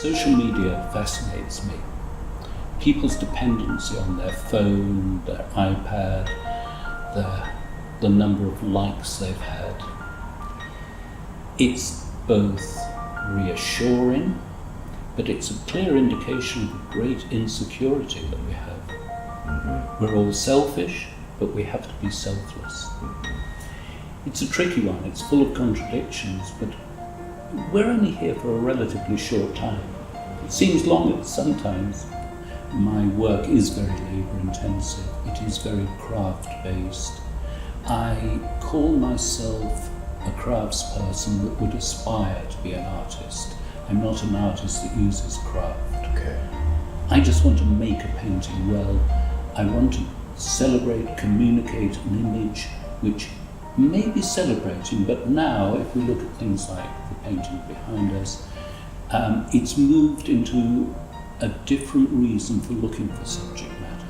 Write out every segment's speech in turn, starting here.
Social media fascinates me. People's dependency on their phone, their iPad, the number of likes they've had. It's both reassuring, but it's a clear indication of a great insecurity that we have. Mm-hmm. We're all selfish, but we have to be selfless. Mm-hmm. It's a tricky one, it's full of contradictions, but we're only here for a relatively short time. It seems long sometimes. My work is very labour intensive, it is very craft based. I call myself a craftsperson that would aspire to be an artist. I'm not an artist that uses craft. Okay. I just want to make a painting well. I want to celebrate, communicate an image which may be celebrating, but now if we look at things like the painting behind us, it's moved into a different reason for looking for subject matter.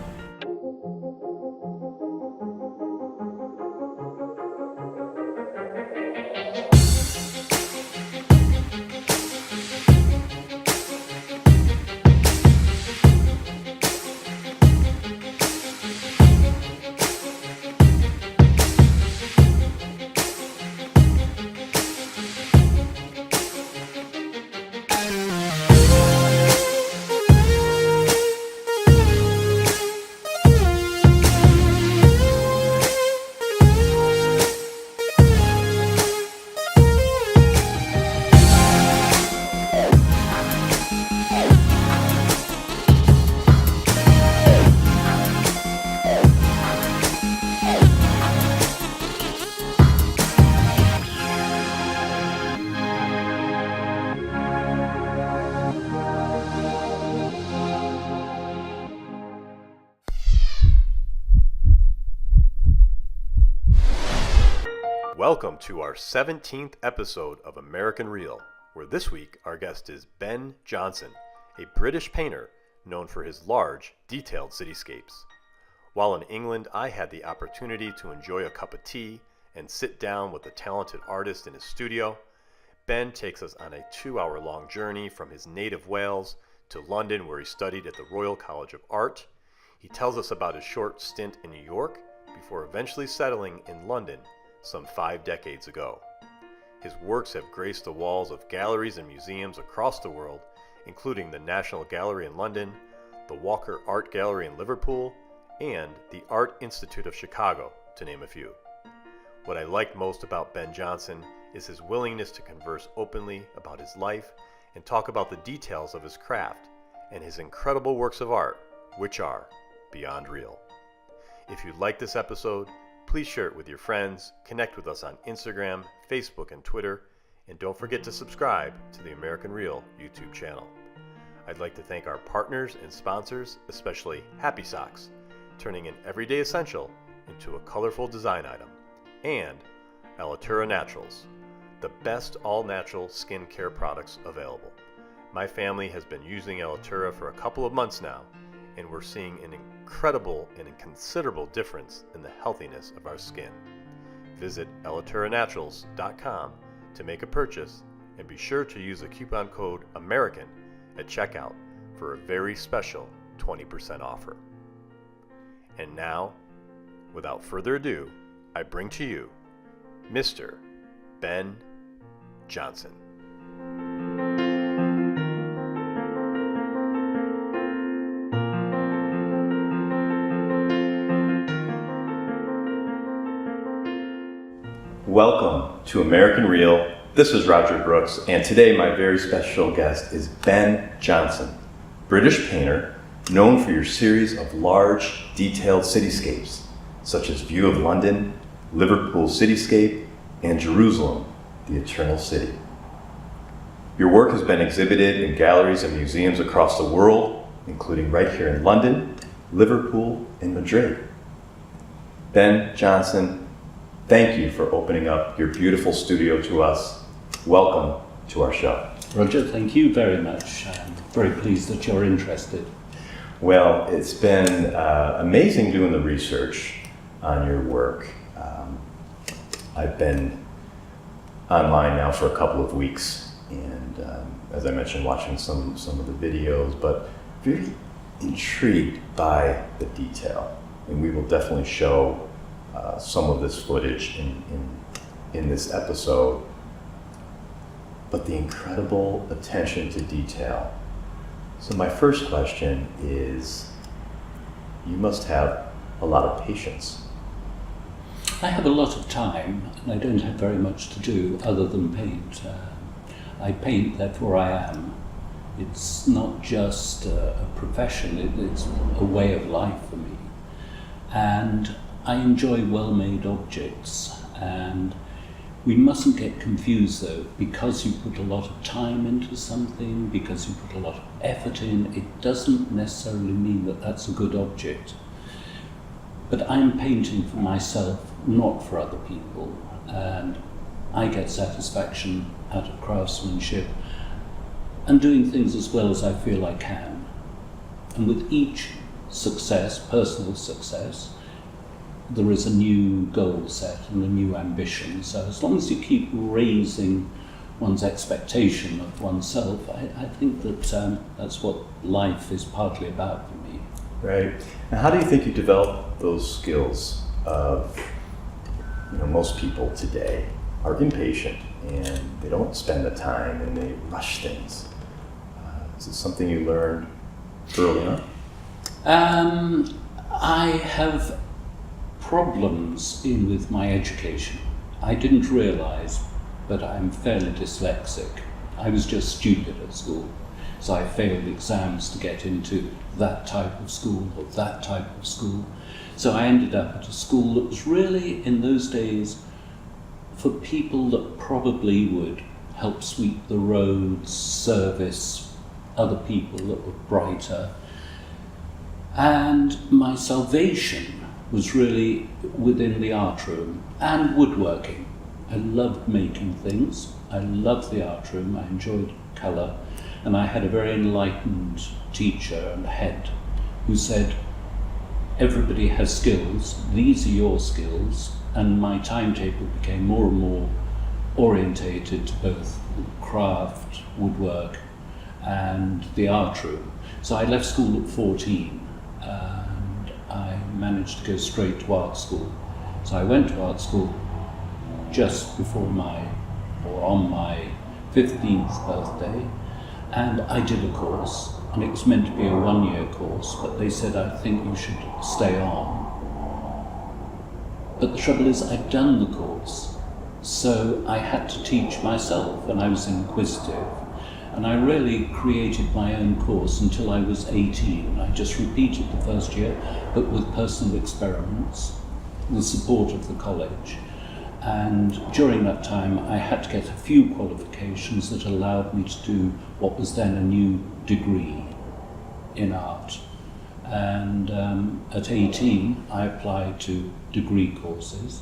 Welcome to our 17th episode of American Real, where this week our guest is Ben Jonson, a British painter known for his large, detailed cityscapes. While in England, I had the opportunity to enjoy a cup of tea and sit down with a talented artist in his studio. Ben takes us on a 2-hour-long journey from his native Wales to London, where he studied at the Royal College of Art. He tells us about his short stint in New York before eventually settling in London some 5 decades ago. His works have graced the walls of galleries and museums across the world, including the National Gallery in London, the Walker Art Gallery in Liverpool, and the Art Institute of Chicago, to name a few. What I like most about Ben Jonson is his willingness to converse openly about his life and talk about the details of his craft and his incredible works of art, which are beyond real. If you like this episode, please share it with your friends, connect with us on Instagram, Facebook, and Twitter, and don't forget to subscribe to the American Real YouTube channel. I'd like to thank our partners and sponsors, especially Happy Socks, turning an everyday essential into a colorful design item, and Alitura Naturals, the best all-natural skincare products available. My family has been using Alitura for a couple of months now, and we're seeing an incredible and considerable difference in the healthiness of our skin. Visit alituranaturals.com to make a purchase, and be sure to use the coupon code AMERICAN at checkout for a very special 20% offer. And now, without further ado, I bring to you Mr. Ben Jonson. Welcome to American Real. This is Roger Brooks, and today my very special guest is Ben Jonson, British painter known for your series of large, detailed cityscapes, such as View of London, Liverpool Cityscape, and Jerusalem, the Eternal City. Your work has been exhibited in galleries and museums across the world, including right here in London, Liverpool, and Madrid. Ben Jonson, thank you for opening up your beautiful studio to us. Welcome to our show. Roger, thank you very much. I'm very pleased that you're interested. Well, it's been amazing doing the research on your work. I've been online now for a couple of weeks, and as I mentioned, watching some of the videos, but very intrigued by the detail. And we will definitely show some of this footage in this episode. But the incredible attention to detail. So my first question is, you must have a lot of patience. I have a lot of time, and I don't have very much to do other than paint. I paint, therefore I am. It's not just a profession, it's a way of life for me. And I enjoy well-made objects, and we mustn't get confused though, because you put a lot of time into something, because you put a lot of effort in, it doesn't necessarily mean that that's a good object. But I'm painting for myself, not for other people, and I get satisfaction out of craftsmanship and doing things as well as I feel I can. And with each success, personal success, there is a new goal set and a new ambition. So as long as you keep raising one's expectation of oneself, I think that that's what life is partly about for me. Right. And how do you think you develop those skills of, most people today are impatient and they don't spend the time and they rush things. Is it something you learned early on? I have problems with my education. I didn't realise, but I'm fairly dyslexic. I was just stupid at school, so I failed exams to get into that type of school or that type of school. So I ended up at a school that was really, in those days, for people that probably would help sweep the roads, service other people that were brighter. And my salvation was really within the art room and woodworking. I loved making things. I loved the art room. I enjoyed colour. And I had a very enlightened teacher and head who said, everybody has skills. These are your skills. And my timetable became more and more orientated to both craft, woodwork, and the art room. So I left school at 14 and I managed to go straight to art school. So I went to art school just before on my 15th birthday, and I did a course, and it was meant to be a 1-year course, but they said, I think you should stay on. But the trouble is, I'd done the course, so I had to teach myself, and I was inquisitive. And I really created my own course until I was 18. I just repeated the first year, but with personal experiments, the support of the college. And during that time, I had to get a few qualifications that allowed me to do what was then a new degree in art. And at 18, I applied to degree courses.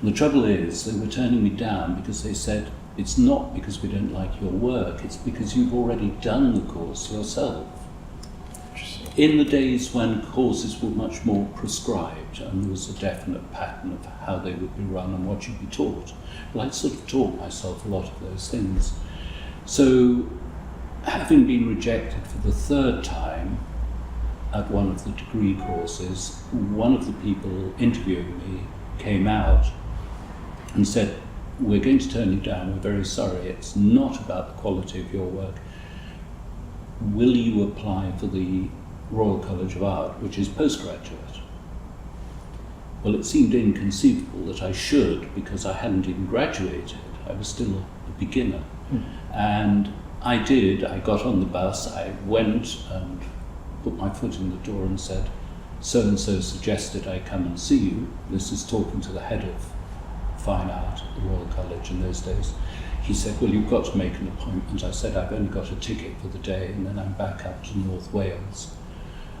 And the trouble is, they were turning me down because they said, it's not because we don't like your work, it's because you've already done the course yourself. In the days when courses were much more prescribed and there was a definite pattern of how they would be run and what you'd be taught, well, I'd sort of taught myself a lot of those things. So, having been rejected for the 3rd time at one of the degree courses, one of the people interviewing me came out and said, we're going to turn you down, we're very sorry, it's not about the quality of your work. Will you apply for the Royal College of Art, which is postgraduate? Well, it seemed inconceivable that I should, because I hadn't even graduated. I was still a beginner. And I did. I got on the bus, I went and put my foot in the door and said, so-and-so suggested I come and see you. This is talking to the head of fine art at the Royal College in those days. He said, well, you've got to make an appointment. I said, I've only got a ticket for the day and then I'm back up to North Wales.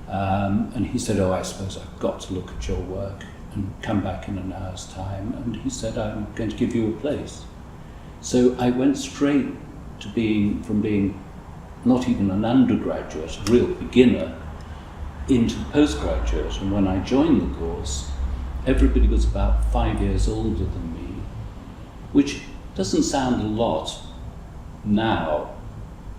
And he said, I suppose I've got to look at your work and come back in an hour's time. And he said, I'm going to give you a place. So I went straight to from being not even an undergraduate, a real beginner, into postgraduate. And when I joined the course, everybody was about 5 years older than me, which doesn't sound a lot, now.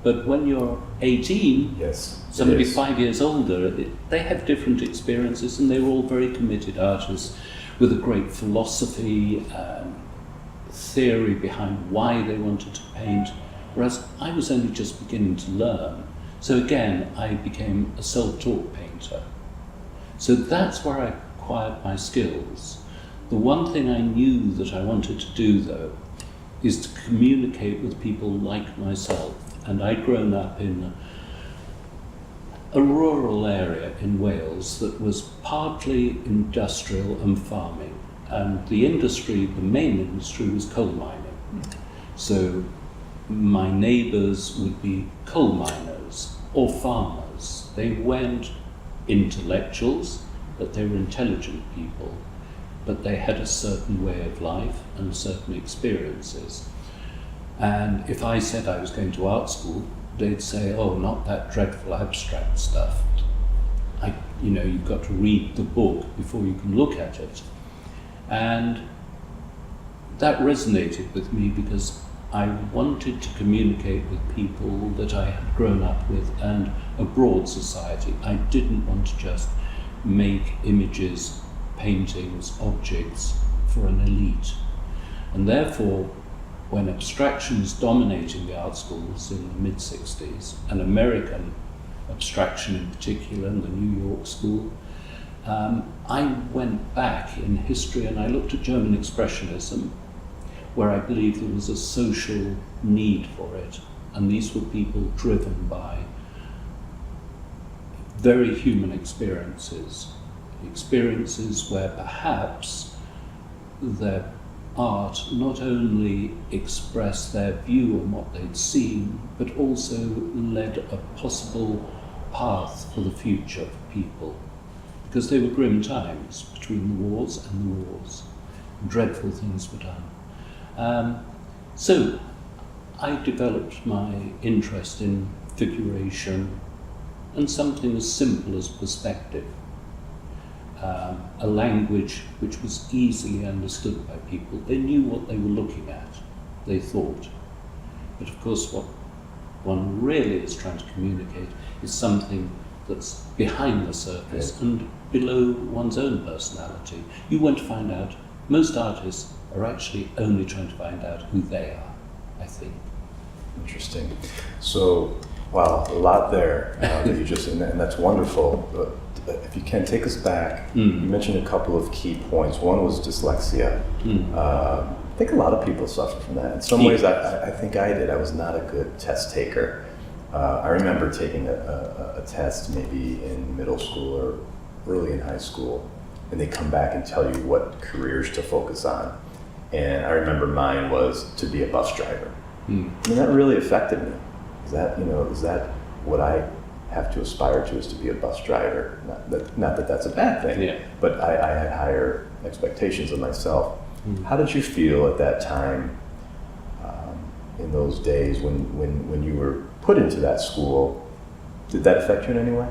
But when you're 18, Yes. somebody it is. 5 years older, they have different experiences, and they were all very committed artists with a great philosophy and theory behind why they wanted to paint, whereas I was only just beginning to learn. So again, I became a self-taught painter. So that's where I acquired my skills. The one thing I knew that I wanted to do, though, is to communicate with people like myself. And I'd grown up in a rural area in Wales that was partly industrial and farming. And the industry, the main industry, was coal mining. So my neighbours would be coal miners or farmers. They weren't intellectuals, but they were intelligent people. But they had a certain way of life and certain experiences. And if I said I was going to art school, they'd say, oh, not that dreadful abstract stuff. You've got to read the book before you can look at it. And that resonated with me because I wanted to communicate with people that I had grown up with and a broad society. I didn't want to just make images, paintings, objects for an elite. And therefore, when abstraction was dominating the art schools in the mid-60s, and American abstraction in particular, in the New York school, I went back in history and I looked at German Expressionism, where I believe there was a social need for it. And these were people driven by very human experiences where perhaps their art not only expressed their view on what they'd seen, but also led a possible path for the future for people. Because they were grim times between the wars and the wars. Dreadful things were done. So I developed my interest in figuration and something as simple as perspective. A language which was easily understood by people. They knew what they were looking at, they thought. But of course what one really is trying to communicate is something that's behind the surface and below one's own personality. You want to find out, most artists are actually only trying to find out who they are, I think. Interesting. So, wow, a lot there that you just, and that's wonderful. But if you can take us back, you mentioned a couple of key points. One was dyslexia. I think a lot of people suffer from that. In some ways, I think I did. I was not a good test taker. I remember taking a test maybe in middle school or early in high school, and they come back and tell you what careers to focus on. And I remember mine was to be a bus driver. I mean, that really affected me. Is that what I have to aspire to, is to be a bus driver? Not that that's a bad thing, but I had higher expectations of myself. How did you feel at that time, in those days when you were put into that school? Did that affect you in any way?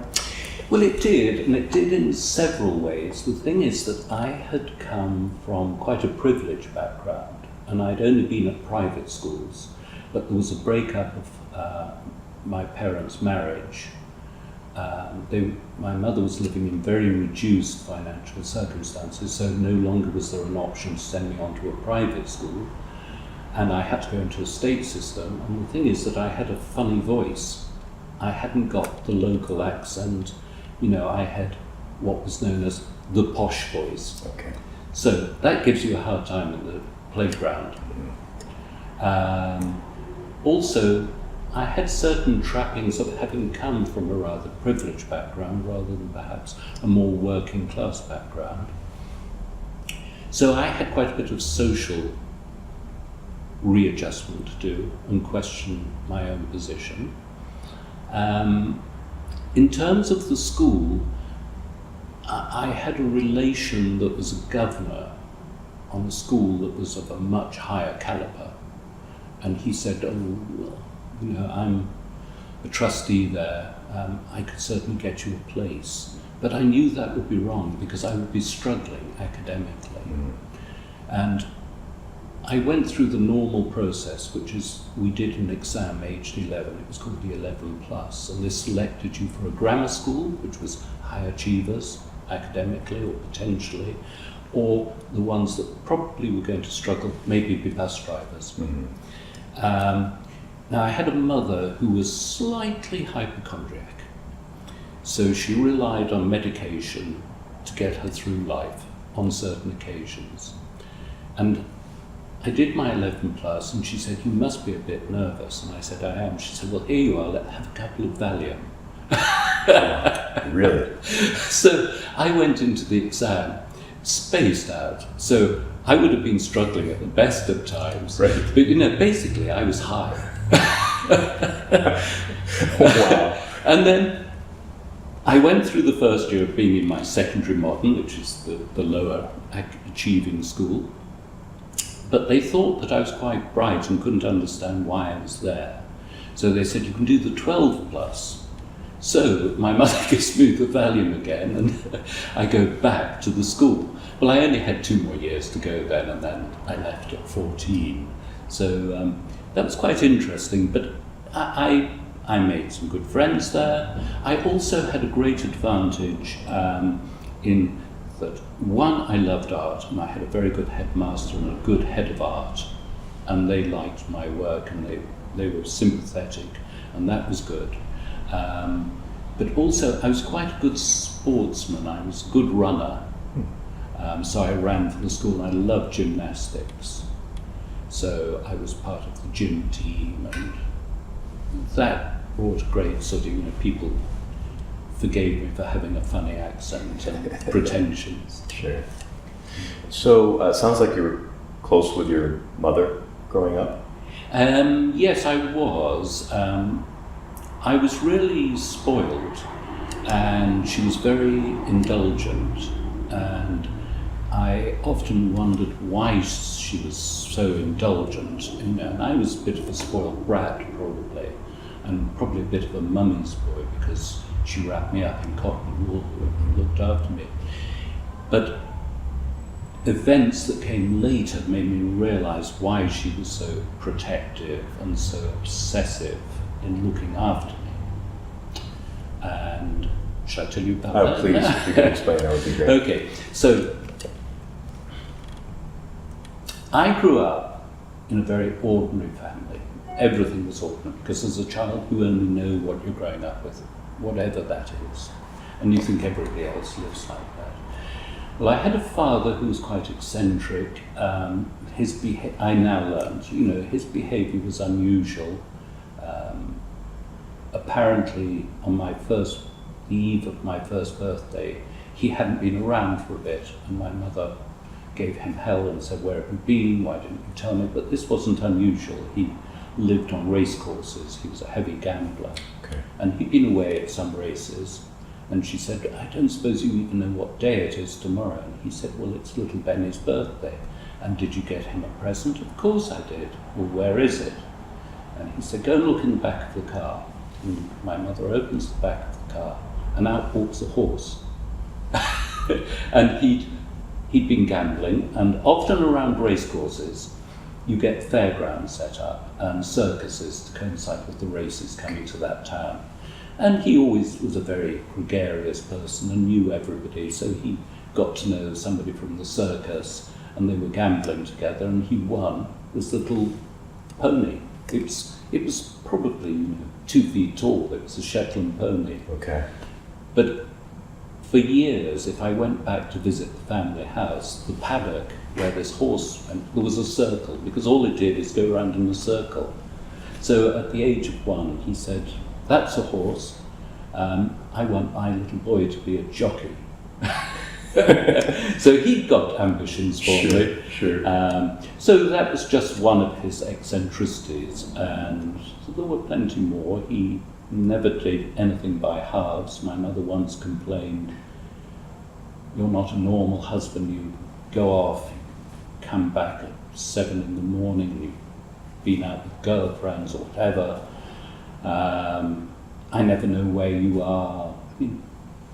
Well, it did, and it did in several ways. The thing is that I had come from quite a privileged background, and I'd only been at private schools, but there was a breakup of my parents' marriage. My mother was living in very reduced financial circumstances, so no longer was there an option to send me on to a private school, and I had to go into a state system. And the thing is that I had a funny voice. I hadn't got the local accent. I had what was known as the posh voice. Okay. So that gives you a hard time in the playground. Also, I had certain trappings of having come from a rather privileged background rather than perhaps a more working class background. So I had quite a bit of social readjustment to do and question my own position. In terms of the school, I had a relation that was a governor on a school that was of a much higher caliber. And he said, I'm a trustee there, I could certainly get you a place. But I knew that would be wrong because I would be struggling academically. And I went through the normal process, which is we did an exam aged 11. It was called the 11 plus, and this selected you for a grammar school, which was high achievers academically or potentially, or the ones that probably were going to struggle, maybe be bus drivers. Now, I had a mother who was slightly hypochondriac, so she relied on medication to get her through life on certain occasions. And I did my 11 plus, and she said, "You must be a bit nervous." And I said, "I am." She said, "Well, here you are, let's have a couple of Valium." Really? So I went into the exam, spaced out. So I would have been struggling at the best of times. Right. But, you know, basically I was high. Wow. And then I went through the first year of being in my secondary modern, which is the lower achieving school. But they thought that I was quite bright and couldn't understand why I was there. So they said, "You can do the 12 plus." So my mother gives me the Valium again, and I go back to the school. Well, I only had 2 more years to go then, and then I left at 14. So that was quite interesting, but I made some good friends there. I also had a great advantage in that, one, I loved art, and I had a very good headmaster and a good head of art, and they liked my work, and they were sympathetic, and that was good. But also, I was quite a good sportsman. I was a good runner, so I ran for the school, and I loved gymnastics. So I was part of the gym team, and that brought a great sort of, you know, people forgave me for having a funny accent and pretensions. Sure. So sounds like you were close with your mother growing up? Yes, I was. I was really spoiled, and she was very indulgent, and I often wondered why she was so indulgent, you know, and I was a bit of a spoiled brat probably, and probably a bit of a mummy's boy, because she wrapped me up in cotton wool and looked after me. But events that came later made me realise why she was so protective and so obsessive in looking after me. And should I tell you about that? Oh, please, if you can explain, that would be great. Okay, so I grew up in a very ordinary family. Everything was ordinary, because as a child you only know what you're growing up with, whatever that is, and you think everybody else lives like that. Well, I had a father who was quite eccentric. I now learned, you know, his behaviour was unusual. Apparently, on the eve of my first birthday, he hadn't been around for a bit, and my mother gave him hell and said, "Where have you been? Why didn't you tell me?" But this wasn't unusual. He lived on race courses. He was a heavy gambler. Okay. And he'd been away at some races, and she said, "I don't suppose you even know what day it is tomorrow." And he said, "Well, it's little Benny's birthday." "And did you get him a present?" "Of course I did." "Well, where is it?" And he said, "Go and look in the back of the car." And my mother opens the back of the car, and out walks a horse. And he'd been gambling, and often around racecourses, you get fairgrounds set up and circuses to coincide with the races coming to that town. And he always was a very gregarious person and knew everybody, so he got to know somebody from the circus, and they were gambling together, and he won this little pony. It was probably, you know, 2 feet tall. It was a Shetland pony. Okay. But for years, if I went back to visit the family house, the paddock where this horse went, there was a circle, because all it did is go around in a circle. So at the age of 1, he said, "That's a horse. I want my little boy to be a jockey." So he got ambitions for me. Sure. So that was just one of his eccentricities, and there were plenty more. He never did anything by halves. My mother once complained, "You're not a normal husband. You go off, come back at 7 in the morning, you've been out with girlfriends or whatever. I never know where you are. I mean,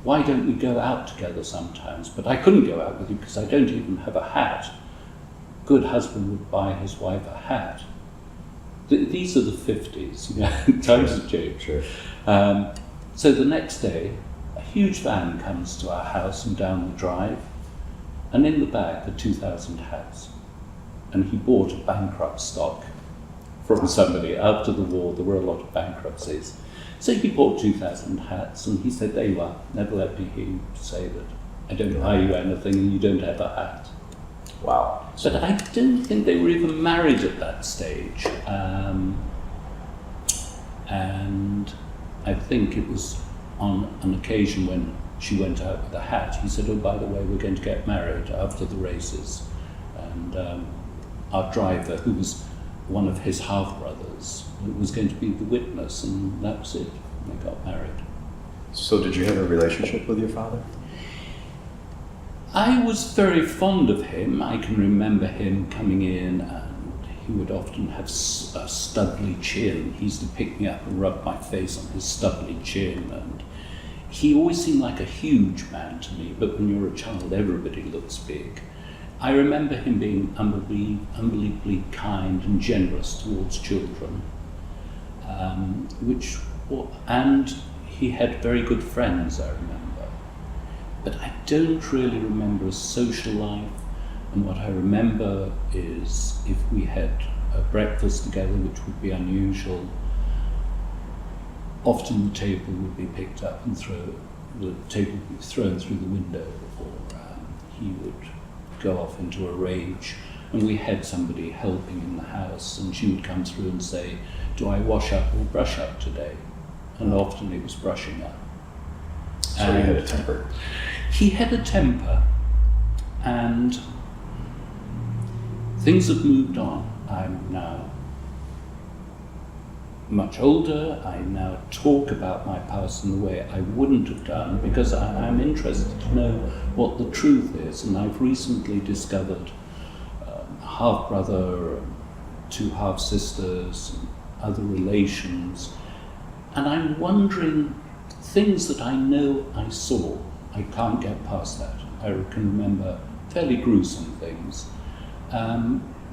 why don't we go out together sometimes?" But I couldn't go out with you because I don't even have a hat. good husband would buy his wife a hat. These are the 50s, you know, times have changed. Sure. So the next day, a huge van comes to our house and down the drive, and in the back are 2,000 hats. And he bought a bankrupt stock from somebody. After the war, there were a lot of bankruptcies. So he bought 2,000 hats, and he said, "There you are. Never let me hear you say that I don't buy you anything and you don't have a hat." Wow. But I don't think they were even married at that stage. And I think it was on an occasion when she went out with a hat, he said, "Oh, by the way, we're going to get married after the races." And our driver, who was one of his half-brothers, was going to be the witness, and that was it. They got married. So did you have a relationship with your father? I was very fond of him. I can remember him coming in, and he would often have a stubbly chin. He used to pick me up and rub my face on his stubbly chin, and he always seemed like a huge man to me, but when you're a child, everybody looks big. I remember him being unbelievably kind and generous towards children, and he had very good friends, I remember. But I don't really remember a social life, and what I remember is if we had a breakfast together, which would be unusual, often the table would be picked up and the table would be thrown through the window, or he would go off into a rage, and we had somebody helping in the house, and she would come through and say, "Do I wash up or brush up today?" And often it was brushing up. So he had a temper. He had a temper, and things have moved on. I'm now much older. I now talk about my past in the way I wouldn't have done, because I'm interested to know what the truth is. And I've recently discovered a half-brother, two half-sisters, and other relations. And I'm wondering, things that I know I saw, I can't get past that. I can remember fairly gruesome things.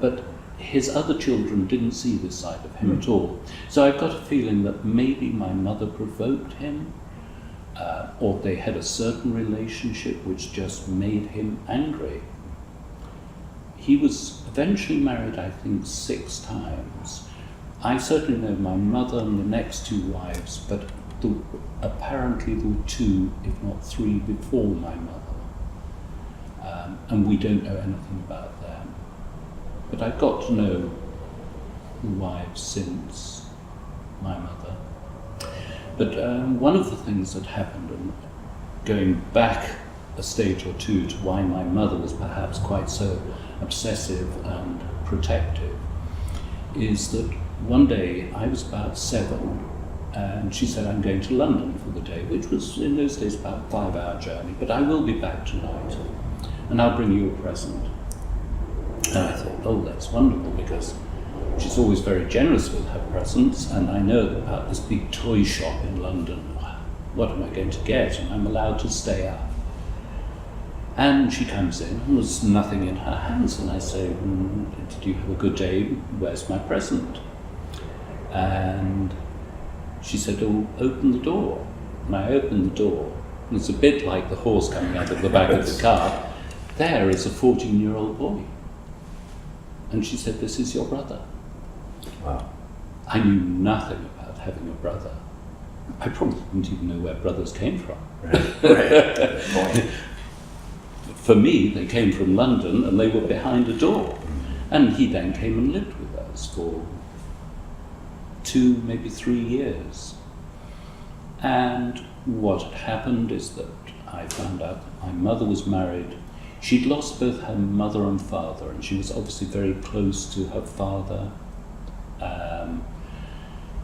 But his other children didn't see this side of him at all. So I've got a feeling that maybe my mother provoked him, or they had a certain relationship which just made him angry. He was eventually married, I think, 6 times. I certainly know my mother and the next 2 wives, but apparently there were 2, if not 3, before my mother. And we don't know anything about them. But I've got to know the wives since my mother. But one of the things that happened, and going back a stage or 2 to why my mother was perhaps quite so obsessive and protective, is that one day I was about 7, and she said, "I'm going to London for the day," which was in those days about a 5-hour journey, "but I will be back tonight, and I'll bring you a present." And I thought, oh, that's wonderful, because she's always very generous with her presents, and I know about this big toy shop in London. What am I going to get? And I'm allowed to stay up. And she comes in, and there's nothing in her hands, and I say, "Did you have a good day? Where's my present?" And she said, "Oh, open the door." And I opened the door, and it's a bit like the horse coming out of the back of the car. There is a 14-year-old boy. And she said, "This is your brother." Wow. I knew nothing about having a brother. I probably didn't even know where brothers came from. Right. For me, they came from London, and they were behind a door. And he then came and lived with us for 2, maybe 3 years. And what had happened is that I found out that my mother was married. She'd lost both her mother and father, and she was obviously very close to her father.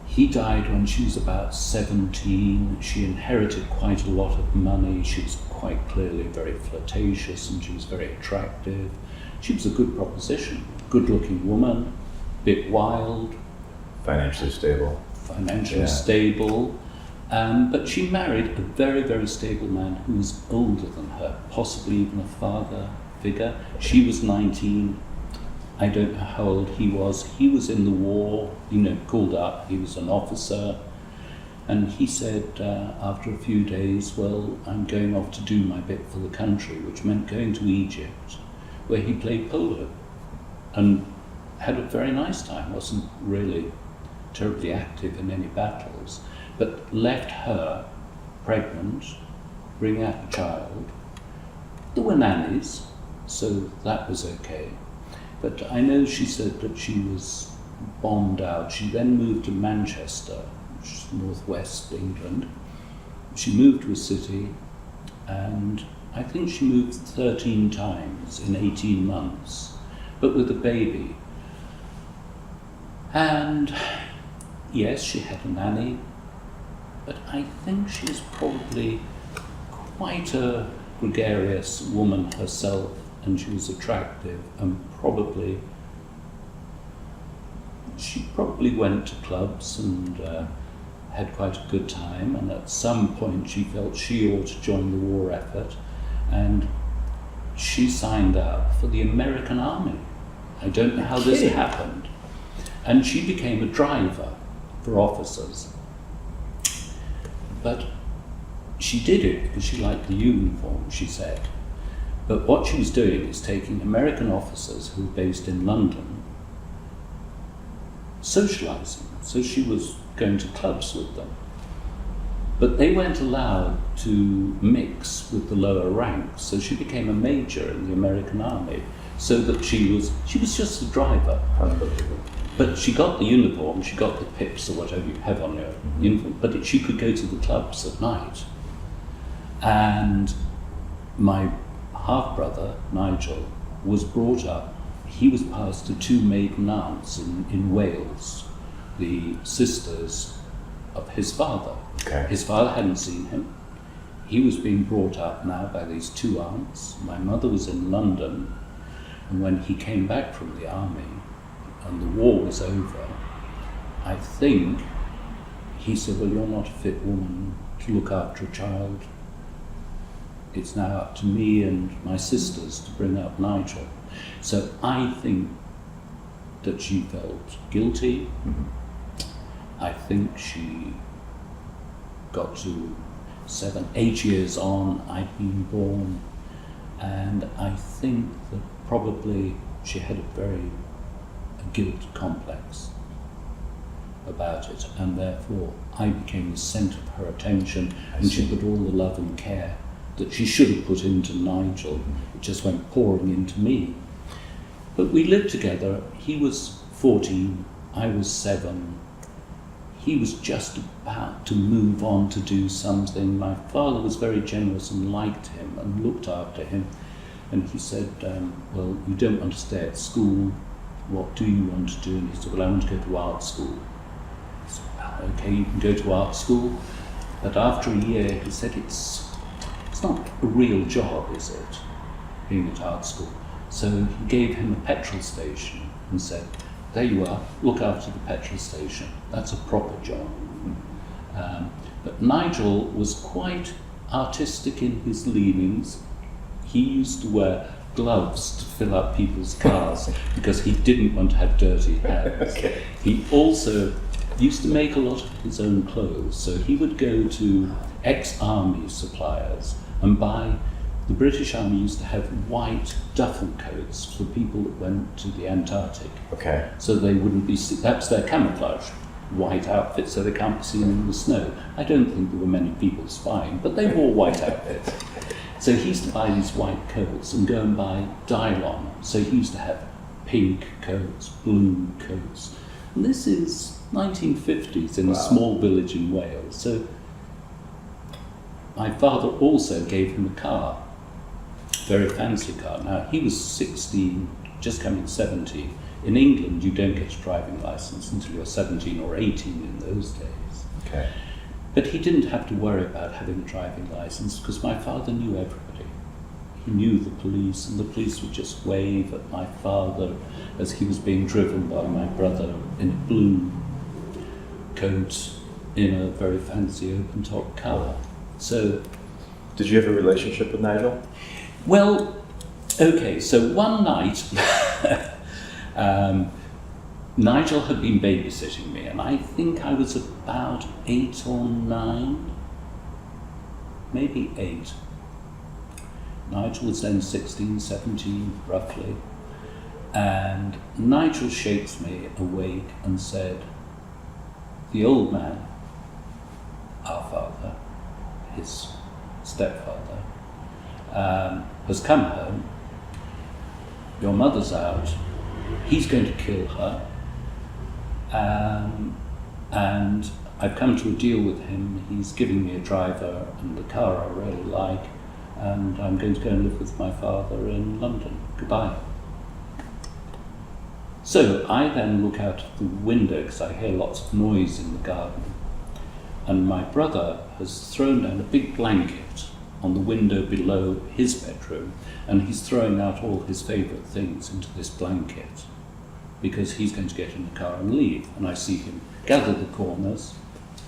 He died when she was about 17. She inherited quite a lot of money. She was quite clearly very flirtatious, and she was very attractive. She was a good proposition, good-looking woman, bit wild. Financially stable. Financially stable. But she married a very, very stable man who was older than her, possibly even a father figure. She was 19. I don't know how old he was. He was in the war, called up. He was an officer. And he said after a few days, well, I'm going off to do my bit for the country, which meant going to Egypt, where he played polo and had a very nice time. Wasn't really terribly active in any battles, but left her pregnant, bring out a child. There were nannies, so that was okay. But I know she said that she was bombed out. She then moved to Manchester, which is northwest England. She moved to a city, and I think she moved 13 times in 18 months, but with a baby. And yes, she had a nanny, but I think she's probably quite a gregarious woman herself, and she was attractive, and she probably went to clubs and had quite a good time, and at some point she felt she ought to join the war effort, and she signed up for the American Army. I don't know how this happened. And she became a driver for officers. But she did it because she liked the uniform, she said. But what she was doing is taking American officers who were based in London, socializing. So she was going to clubs with them. But they weren't allowed to mix with the lower ranks, so she became a major in the American Army, so that she was just a driver. Unbelievable. But she got the uniform, she got the pips or whatever you have on your uniform, but she could go to the clubs at night. And my half-brother, Nigel, was brought up, he was passed to two maiden aunts in Wales, the sisters of his father. Okay. His father hadn't seen him. He was being brought up now by these two aunts. My mother was in London, and when he came back from the army and the war was over, I think he said, well, you're not a fit woman to look after a child. It's now up to me and my sisters to bring up Nigel. So I think that she felt guilty. I think she got to 7, 8 years on, I'd been born, and I think that probably she had a guilt complex about it, and therefore I became the centre of her attention, and she put all the love and care that she should have put into Nigel. It just went pouring into me. But we lived together. He was 14, I was 7. He was just about to move on to do something. My father was very generous and liked him and looked after him. And he said, well, you don't want to stay at school. What do you want to do? And he said, well, I want to go to art school. I said, well, okay, you can go to art school. But after a year, he said, it's not a real job, is it, being at art school? So he gave him a petrol station and said, there you are, look after the petrol station. That's a proper job. But Nigel was quite artistic in his leanings. He used to wear gloves to fill up people's cars because he didn't want to have dirty hands. Okay. He also used to make a lot of his own clothes. So he would go to ex-army suppliers and buy. The British Army used to have white duffel coats for people that went to the Antarctic. Okay. So they wouldn't be that's their camouflage, white outfits so they can't be seen in the snow. I don't think there were many people spying, but they wore white outfits. So he used to buy these white coats and go and buy Dylon. So he used to have pink coats, blue coats. And this is 1950s in a small village in Wales. So my father also gave him a car, very fancy car. Now, he was 16, just coming 17. In England, you don't get a driving license until you're 17 or 18 in those days. Okay. But he didn't have to worry about having a driving license because my father knew everybody. He knew the police, and the police would just wave at my father as he was being driven by my brother in a blue coat in a very fancy open-top car. So, Did you have a relationship with Nigel? well, okay, so one night Nigel had been babysitting me, and I think I was about 8 or 9, maybe 8. Nigel was then 16, 17, roughly. And Nigel shakes me awake and said, the old man, our father, his stepfather, has come home. Your mother's out. He's going to kill her. And I've come to a deal with him. He's giving me a driver and the car I really like. And I'm going to go and live with my father in London. Goodbye. So I then look out of the window because I hear lots of noise in the garden. And my brother has thrown down a big blanket on the window below his bedroom, and he's throwing out all his favourite things into this blanket because he's going to get in the car and leave. And I see him gather the corners.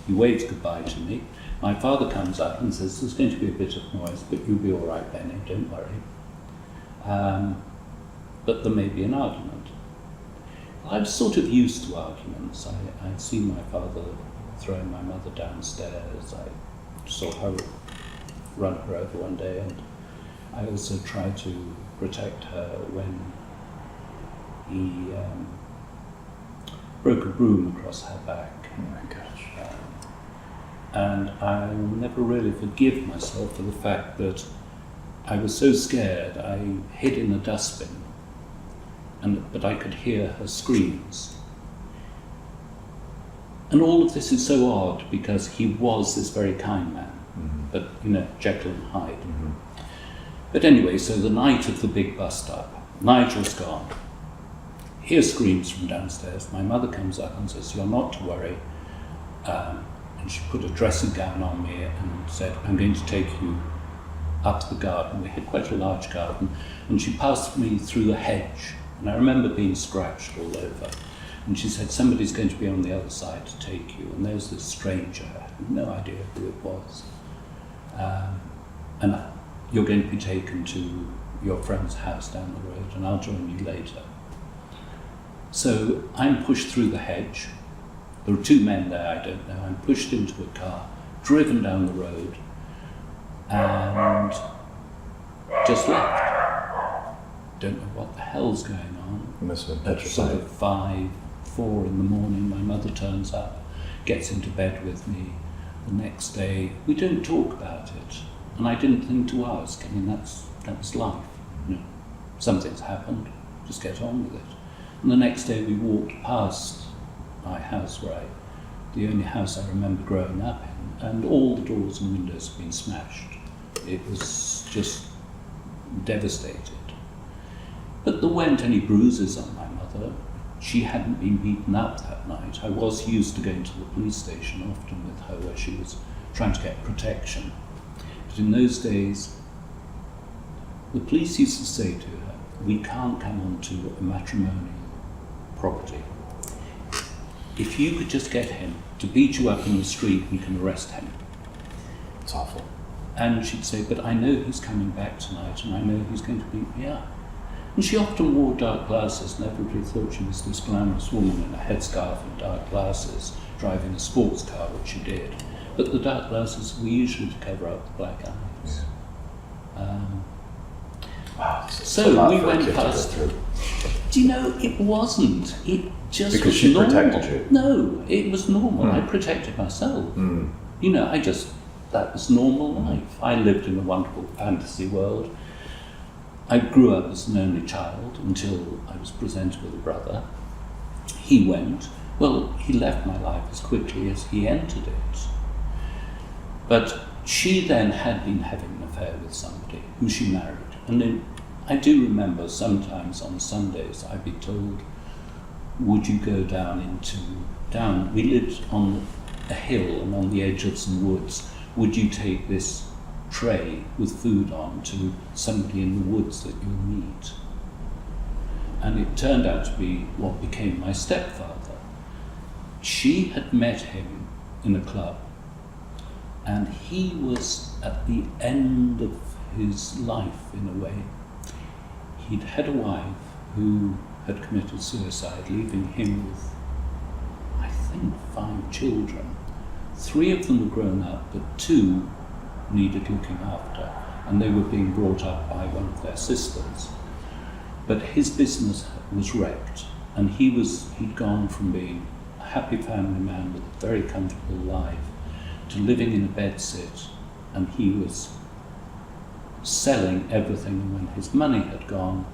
He waves goodbye to me. My father comes up and says, there's going to be a bit of noise, but you'll be all right, Benny, don't worry. But there may be an argument. I'm sort of used to arguments. I'd seen my father throwing my mother downstairs. I saw her run her over one day, and I also tried to protect her when he broke a broom across her back. Oh my gosh. And I'll never really forgive myself for the fact that I was so scared I hid in a dustbin. But I could hear her screams. And all of this is so odd because he was this very kind man, but Jekyll and Hyde. But anyway, so the night of the big bust-up, Nigel's gone. Hear screams from downstairs. My mother comes up and says, you're not to worry. And she put a dressing gown on me and said, I'm going to take you up the garden. We had quite a large garden. And she passed me through the hedge. And I remember being scratched all over. And she said, somebody's going to be on the other side to take you. And there's this stranger. I had no idea who it was. And you're going to be taken to your friend's house down the road, and I'll join you later. So I'm pushed through the hedge. There are 2 men there, I don't know. I'm pushed into a car, driven down the road, and just left. Don't know what the hell's going on. You must have been At sort petrified. of 5, 4 in the morning, my mother turns up, gets into bed with me. The next day, we don't talk about it. And I didn't think to ask. I mean, that was life. Something's happened, just get on with it. And the next day we walked past my house, the only house I remember growing up in, and all the doors and windows had been smashed. It was just devastated. But there weren't any bruises on my mother. She hadn't been beaten up that night. I was used to going to the police station often with her where she was trying to get protection. But in those days, the police used to say to her, we can't come onto a matrimonial property. If you could just get him to beat you up in the street, we can arrest him. It's awful. And she'd say, but I know he's coming back tonight and I know he's going to beat me up. And she often wore dark glasses, and everybody thought she was this glamorous woman in a headscarf and dark glasses, driving a sports car, which she did. But the dark glasses were usually to cover up the black eyes. Wow. So we went past. Do you know, it wasn't. It just Because was she normal. protected you. No, it was normal. I protected myself. That was normal life. I lived in a wonderful fantasy world. I grew up as an only child until I was presented with a brother. He left my life as quickly as he entered it. But she then had been having an affair with somebody who she married. And then I do remember sometimes on Sundays I'd be told, would you go down? We lived on a hill and on the edge of some woods. Would you take this tray with food on to somebody in the woods that you'll meet? And it turned out to be what became my stepfather. She had met him in a club, and he was at the end of his life in a way. He'd had a wife who had committed suicide, leaving him with, I think, 5 children. 3 of them were grown up, but 2 needed looking after, and they were being brought up by one of their sisters. But his business was wrecked, and he'd gone from being a happy family man with a very comfortable life to living in a bedsit, and he was selling everything, and when his money had gone,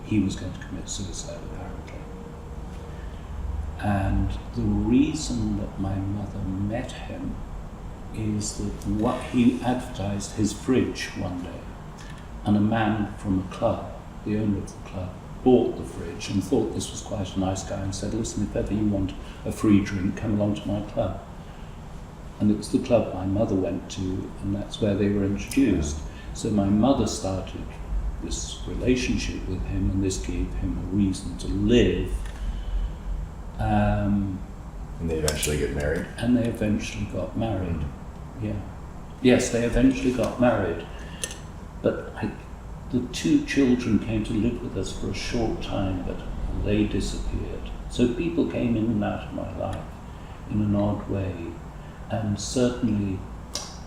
he was going to commit suicide, apparently. And the reason that my mother met him is that he advertised his fridge one day, and a man from a club, the owner of the club, bought the fridge and thought this was quite a nice guy and said, listen, if ever you want a free drink, come along to my club. And it was the club my mother went to, and that's where they were introduced. So my mother started this relationship with him, and this gave him a reason to live. And they eventually get married? And they eventually got married, yeah. Yes, they eventually got married. But the 2 children came to live with us for a short time, but they disappeared. So people came in and out of my life in an odd way. And certainly,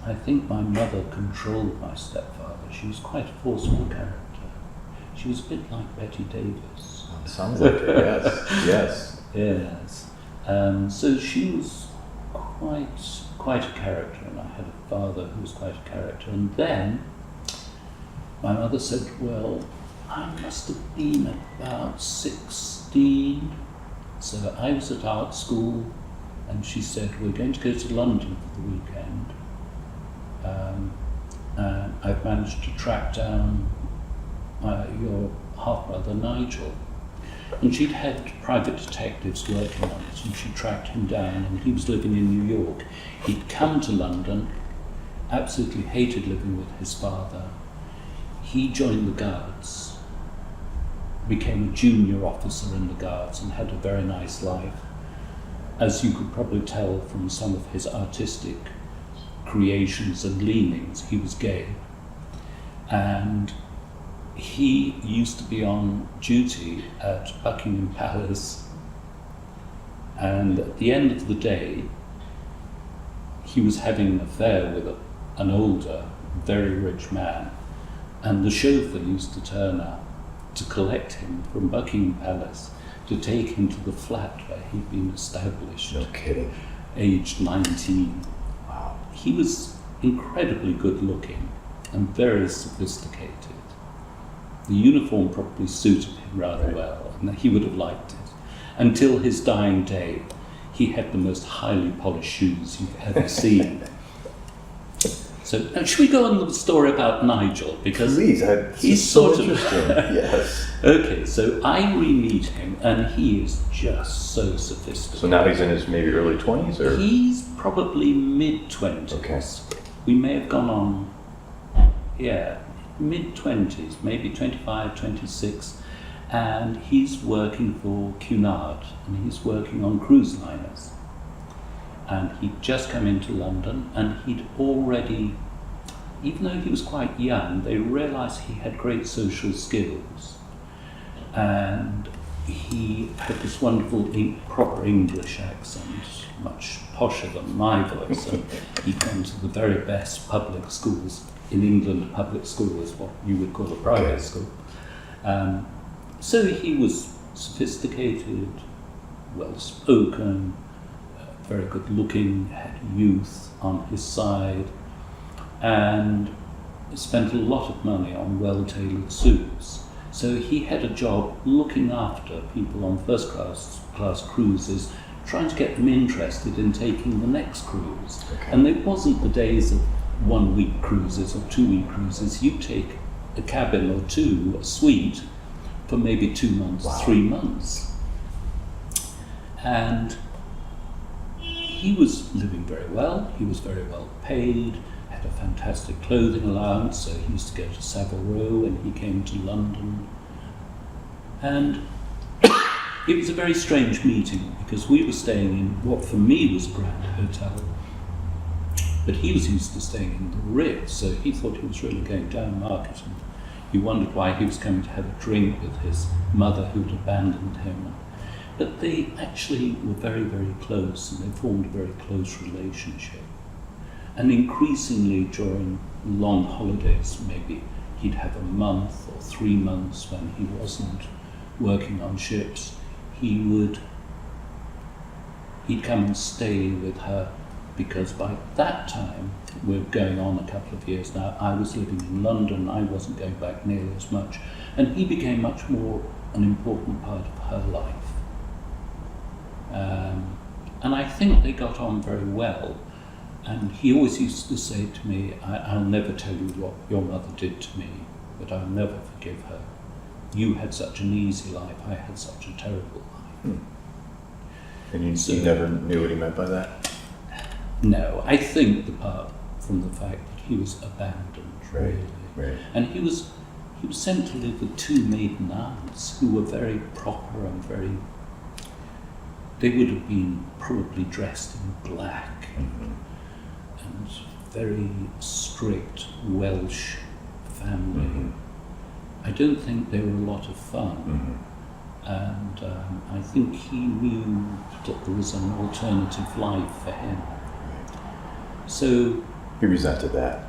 I think my mother controlled my stepfather. She was quite a forceful character. She was a bit like Betty Davis. Sounds like it, yes, yes. Yes. So she was quite a character, and I had a father who was quite a character. And then my mother said, well, I must have been about 16. So I was at art school, and she said, we're going to go to London for the weekend. I've managed to track down your half-brother Nigel. And she'd had private detectives working on it, and she tracked him down, and he was living in New York. He'd come to London, absolutely hated living with his father. He joined the Guards, became a junior officer in the Guards, and had a very nice life. As you could probably tell from some of his artistic creations and leanings, he was gay. And he used to be on duty at Buckingham Palace, and at the end of the day, he was having an affair with an older, very rich man, and the chauffeur used to turn up to collect him from Buckingham Palace to take him to the flat where he'd been established. No kidding. Aged 19. Wow. He was incredibly good looking and very sophisticated. The uniform probably suited him rather well, and he would have liked it. Until his dying day, he had the most highly polished shoes you've ever seen. So, should we go on to the story about Nigel? Because please, he's so sort interesting. of Yes. Okay, so I re-meet him, and he is just so sophisticated. So now he's in his maybe early 20s, or He's probably mid-20s. Okay. We may have gone on, mid-20s, maybe 25, 26, and he's working for Cunard, and he's working on cruise liners. And he'd just come into London, and he'd already, even though he was quite young, they realised he had great social skills. And he had this wonderful proper English accent, much posher than my voice, and he'd gone to the very best public schools in England. A public school is what you would call a private school. So he was sophisticated, well-spoken, very good looking, had youth on his side, and spent a lot of money on well-tailored suits. So he had a job looking after people on first class cruises, trying to get them interested in taking the next cruise. Okay. And it wasn't the days of 1 week cruises or 2 week cruises. You'd take a cabin or two, a suite, for maybe 2 months, Wow. 3 months. And he was living very well, he was very well paid, had a fantastic clothing allowance, so he used to go to Savile Row when he came to London. And it was a very strange meeting, because we were staying in what for me was a grand hotel, but he was used to staying in the Ritz, so he thought he was really going down market and He wondered why he was coming to have a drink with his mother who'd abandoned him. But they actually were very, very close, and they formed a very close relationship. And increasingly during long holidays, maybe he'd have a month or 3 months when he wasn't working on ships, he'd come and stay with her, because by that time, we're going on a couple of years now, I was living in London, I wasn't going back nearly as much, and he became much more an important part of her life. And I think they got on very well. And he always used to say to me, I'll never tell you what your mother did to me, but I'll never forgive her. You had such an easy life, I had such a terrible life. And you never knew what he meant by that? No, I think apart from the fact that he was abandoned, really. Right. And he was sent to live with 2 maiden aunts who were very proper and they would have been probably dressed in black. Mm-hmm. And very strict Welsh family. Mm-hmm. I don't think they were a lot of fun. Mm-hmm. And I think he knew that there was an alternative life for him. So He resented that.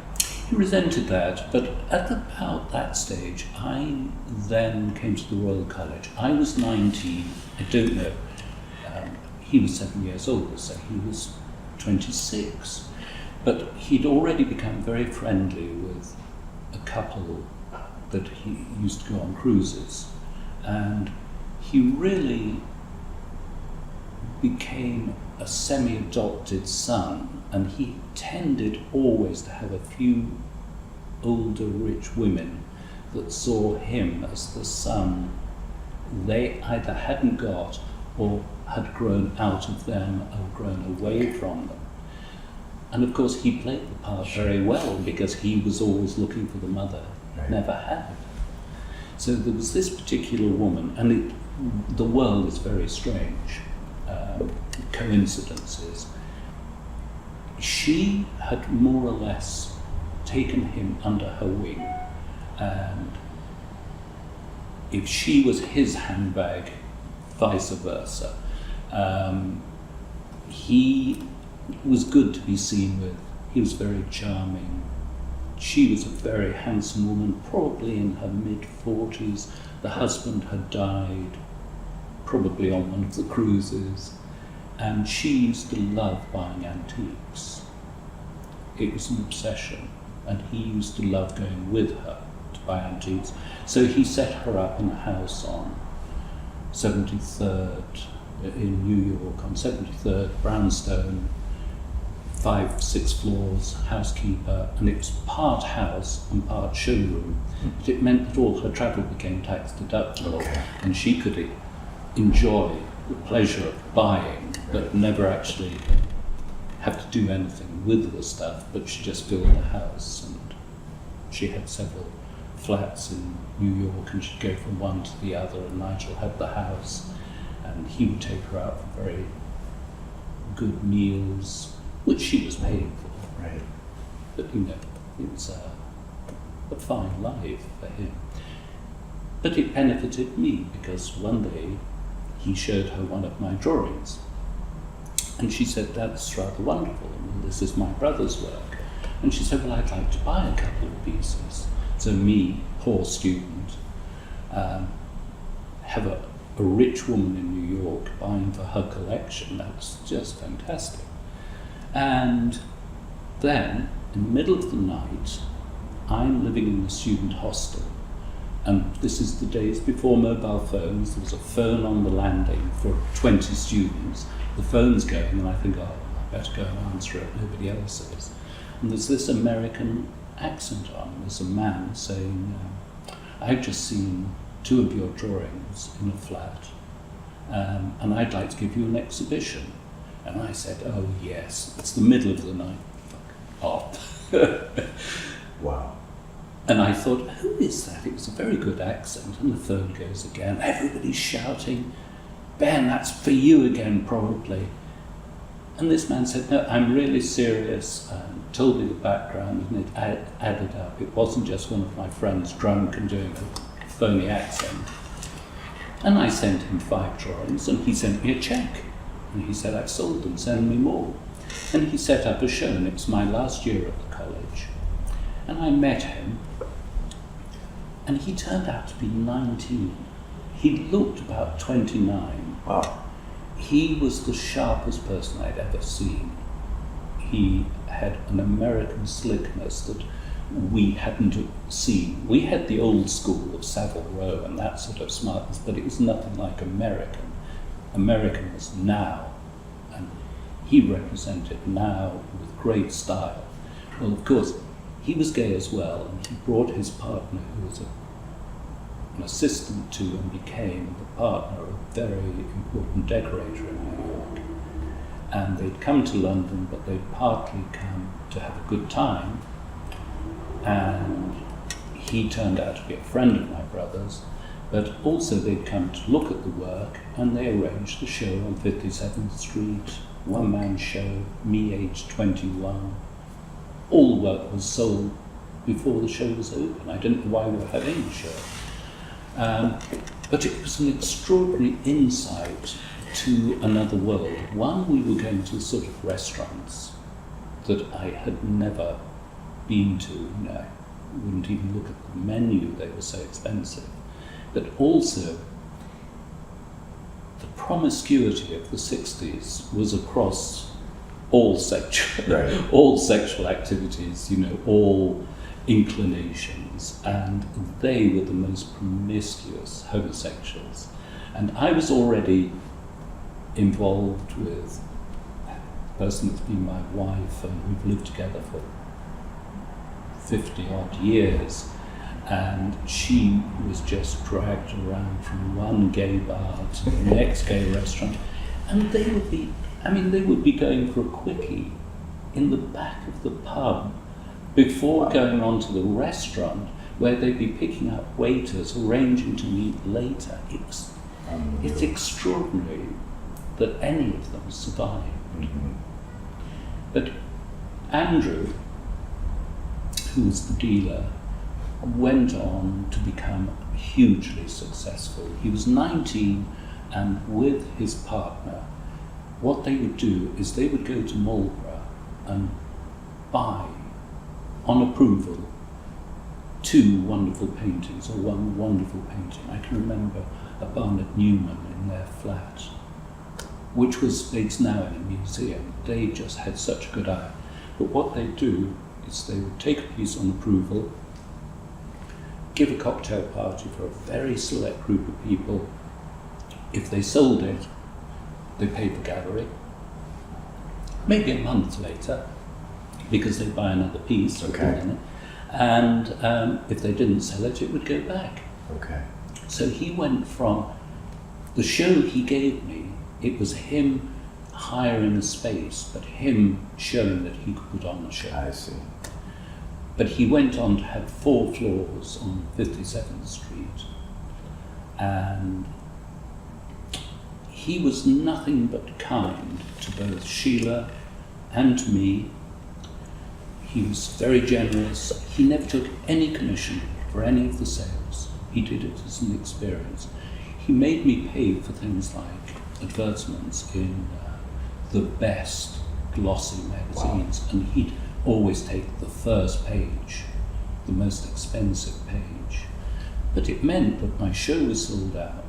he resented that, but at about that stage, I then came to the Royal College. I was 19, I don't know. He was 7 years older, so he was 26. But he'd already become very friendly with a couple that he used to go on cruises. And he really became a semi-adopted son, and he tended always to have a few older rich women that saw him as the son they either hadn't got or had grown out of them or grown away from them. And of course he played the part very well, because he was always looking for the mother, Right. never had. So there was this particular woman, and the world is very strange, coincidences. She had more or less taken him under her wing, and if she was his handbag, vice versa. He was good to be seen with. He was very charming. She was a very handsome woman, probably in her mid-40s. The husband had died, probably on one of the cruises, and she used to love buying antiques. It was an obsession, and he used to love going with her to buy antiques. So he set her up in a house on 73rd in New York, on 73rd, brownstone, 5-6 floors, housekeeper, and it was part house and part showroom. But it meant that all her travel became tax deductible, Okay. and she could enjoy the pleasure of buying, but never actually have to do anything with the stuff, but she just filled the house. And she had several flats in New York, and she'd go from one to the other, and Nigel had the house, and he would take her out for very good meals, which she was paying for. Right. But it was a fine life for him. But it benefited me, because one day he showed her one of my drawings, and she said, "That's rather wonderful, and this is my brother's work." And she said, "Well, I'd like to buy a couple of pieces." So me, poor student, have a rich woman in New York buying for her collection. That's just fantastic. And then, in the middle of the night, I'm living in the student hostel, and this is the days before mobile phones. There was a phone on the landing for 20 students. The phone's going, and I think, oh, I better go and answer it. Nobody else is. And there's this American accent on. There's a man saying, "I've just seen 2 of your drawings in a flat, and I'd like to give you an exhibition." And I said, "Oh yes, it's the middle of the night, fuck off." Wow. And I thought, who is that? It was a very good accent, and the phone goes again. Everybody's shouting, "Ben, that's for you again, probably." And this man said, no, I'm really serious, and told me the background, and it added up. It wasn't just one of my friends drunk and doing a phony accent. And I sent him 5 drawings, and he sent me a check. And he said, I've sold them, send me more. And he set up a show, and it was my last year at the college. And I met him, and he turned out to be 19. He looked about 29. Wow. He was the sharpest person I'd ever seen. He had an American slickness that we hadn't seen. We had the old school of Savile Row and that sort of smartness, but it was nothing like American. American was now, and he represented now with great style. Well, of course, he was gay as well, and he brought his partner, who was an assistant to and became the partner of a very important decorator in New York. And they'd come to London, but they'd partly come to have a good time. And he turned out to be a friend of my brother's, but also they'd come to look at the work, and they arranged a show on 57th Street, one-man show, me aged 21. All the work was sold before the show was open. I didn't know why we were having a show. But it was an extraordinary insight to another world. One, we were going to sort of restaurants that I had never been to. You know, I wouldn't even look at the menu, they were so expensive. But also, the promiscuity of the 60s was across all sexual, right. all sexual activities, you know, all inclinations, and they were the most promiscuous homosexuals. And I was already involved with a person that's been my wife, and we've lived together for 50 odd years, and she was just dragged around from one gay bar to the next gay restaurant, and they would be going for a quickie in the back of the pub before going on to the restaurant, where they'd be picking up waiters, arranging to meet later. It's extraordinary that any of them survived. Mm-hmm. But Andrew, who was the dealer, went on to become hugely successful. He was 19, and with his partner, what they would do is they would go to Marlborough and buy, on approval, 2 wonderful paintings, or 1 wonderful painting. I can remember a Barnett Newman in their flat, which it's now in a museum. They just had such a good eye. But what they'd do is they would take a piece on approval, give a cocktail party for a very select group of people. If they sold it, they paid the gallery. Maybe a month later, because they'd buy another piece with them in it. And if they didn't sell it, it would go back. Okay. So he went from the show he gave me, it was him hiring a space, but him showing that he could put on a show. I see. But he went on to have 4 floors on 57th Street. And he was nothing but kind to both Sheila and to me. He was very generous. He never took any commission for any of the sales. He did it as an experience. He made me pay for things like advertisements in the best glossy magazines. Wow. And he'd always take the first page, the most expensive page. But it meant that my show was sold out.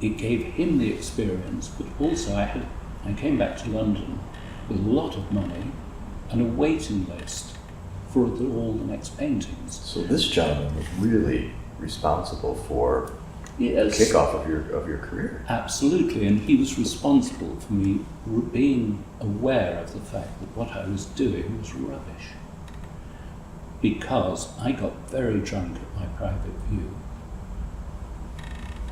It gave him the experience, but also I came back to London with a lot of money and a waiting list for all the next paintings. So this gentleman was really responsible for Yes, the kickoff of your career. Absolutely, and he was responsible for me being aware of the fact that what I was doing was rubbish. Because I got very drunk at my private view.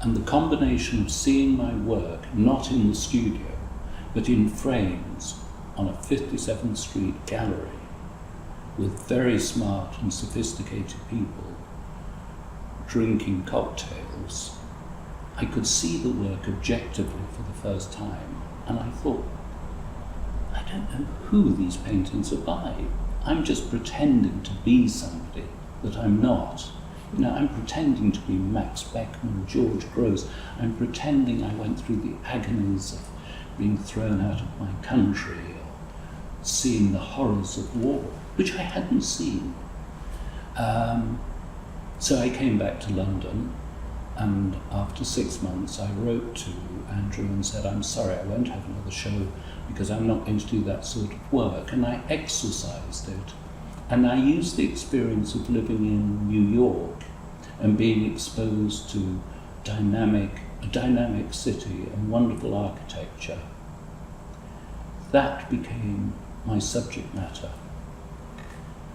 And the combination of seeing my work, not in the studio, but in frames on a 57th Street gallery with very smart and sophisticated people drinking cocktails, I could see the work objectively for the first time, and I thought, don't know who these paintings are by. I'm just pretending to be somebody that I'm not. You know, I'm pretending to be Max Beckmann, George Grosz. I'm pretending I went through the agonies of being thrown out of my country or seeing the horrors of war, which I hadn't seen. So I came back to London, and after 6 months I wrote to Andrew and said, I'm sorry, I won't have another show because I'm not going to do that sort of work. And I exercised it. And I used the experience of living in New York and being exposed to a dynamic city and wonderful architecture. That became my subject matter.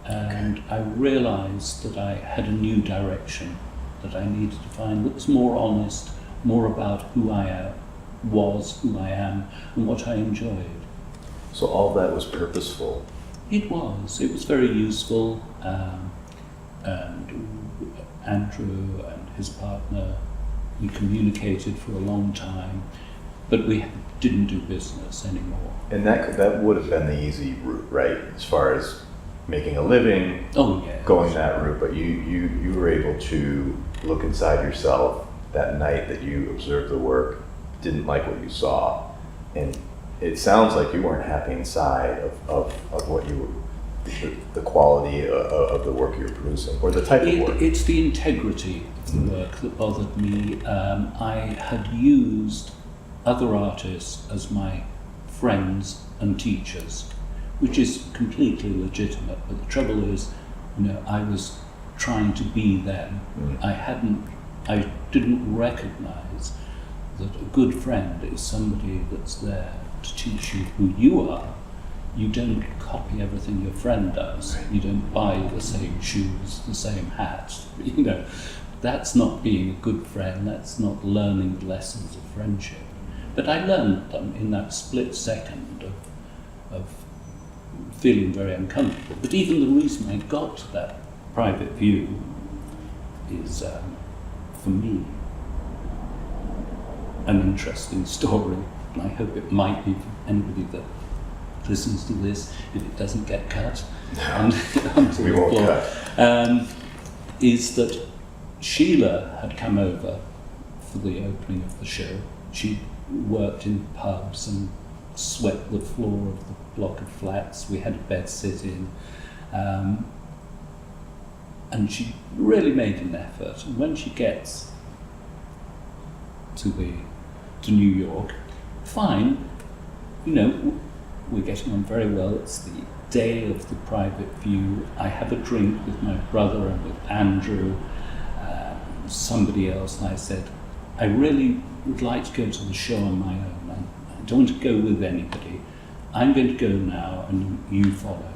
And I realized that I had a new direction that I needed to find that was more honest, more about who I who I am, and what I enjoyed. So all that was purposeful. It was very useful, and Andrew and his partner, we communicated for a long time, but we didn't do business anymore. And that would have been the easy route, right? As far as making a living, going that route, but you were able to look inside yourself that night that you observed the work, didn't like what you saw, and it sounds like you weren't happy inside of what you were, the quality of the work you were producing, or the type of work. It's the integrity of the work that bothered me. I had used other artists as my friends and teachers, which is completely legitimate, but the trouble is, you know, I was trying to be them. I didn't recognize that a good friend is somebody that's there to teach you who you are. You don't copy everything your friend does. You don't buy the same shoes, the same hat. You know, that's not being a good friend. That's not learning the lessons of friendship. But I learned them in that split second of feeling very uncomfortable. But even the reason I got to that private view is, for me, an interesting story. And I hope it might be for anybody that listens to this, if it doesn't get cut. We won't cut. Is that Sheila had come over for the opening of the show. She worked in pubs and swept the floor of the block of flats. We had a bed sit in. And she really made an effort. And when she gets to New York, fine, you know, we're getting on very well. It's the day of the private view. I have a drink with my brother and with Andrew, somebody else, and I said, I really would like to go to the show on my own. I don't want to go with anybody. I'm going to go now and you follow.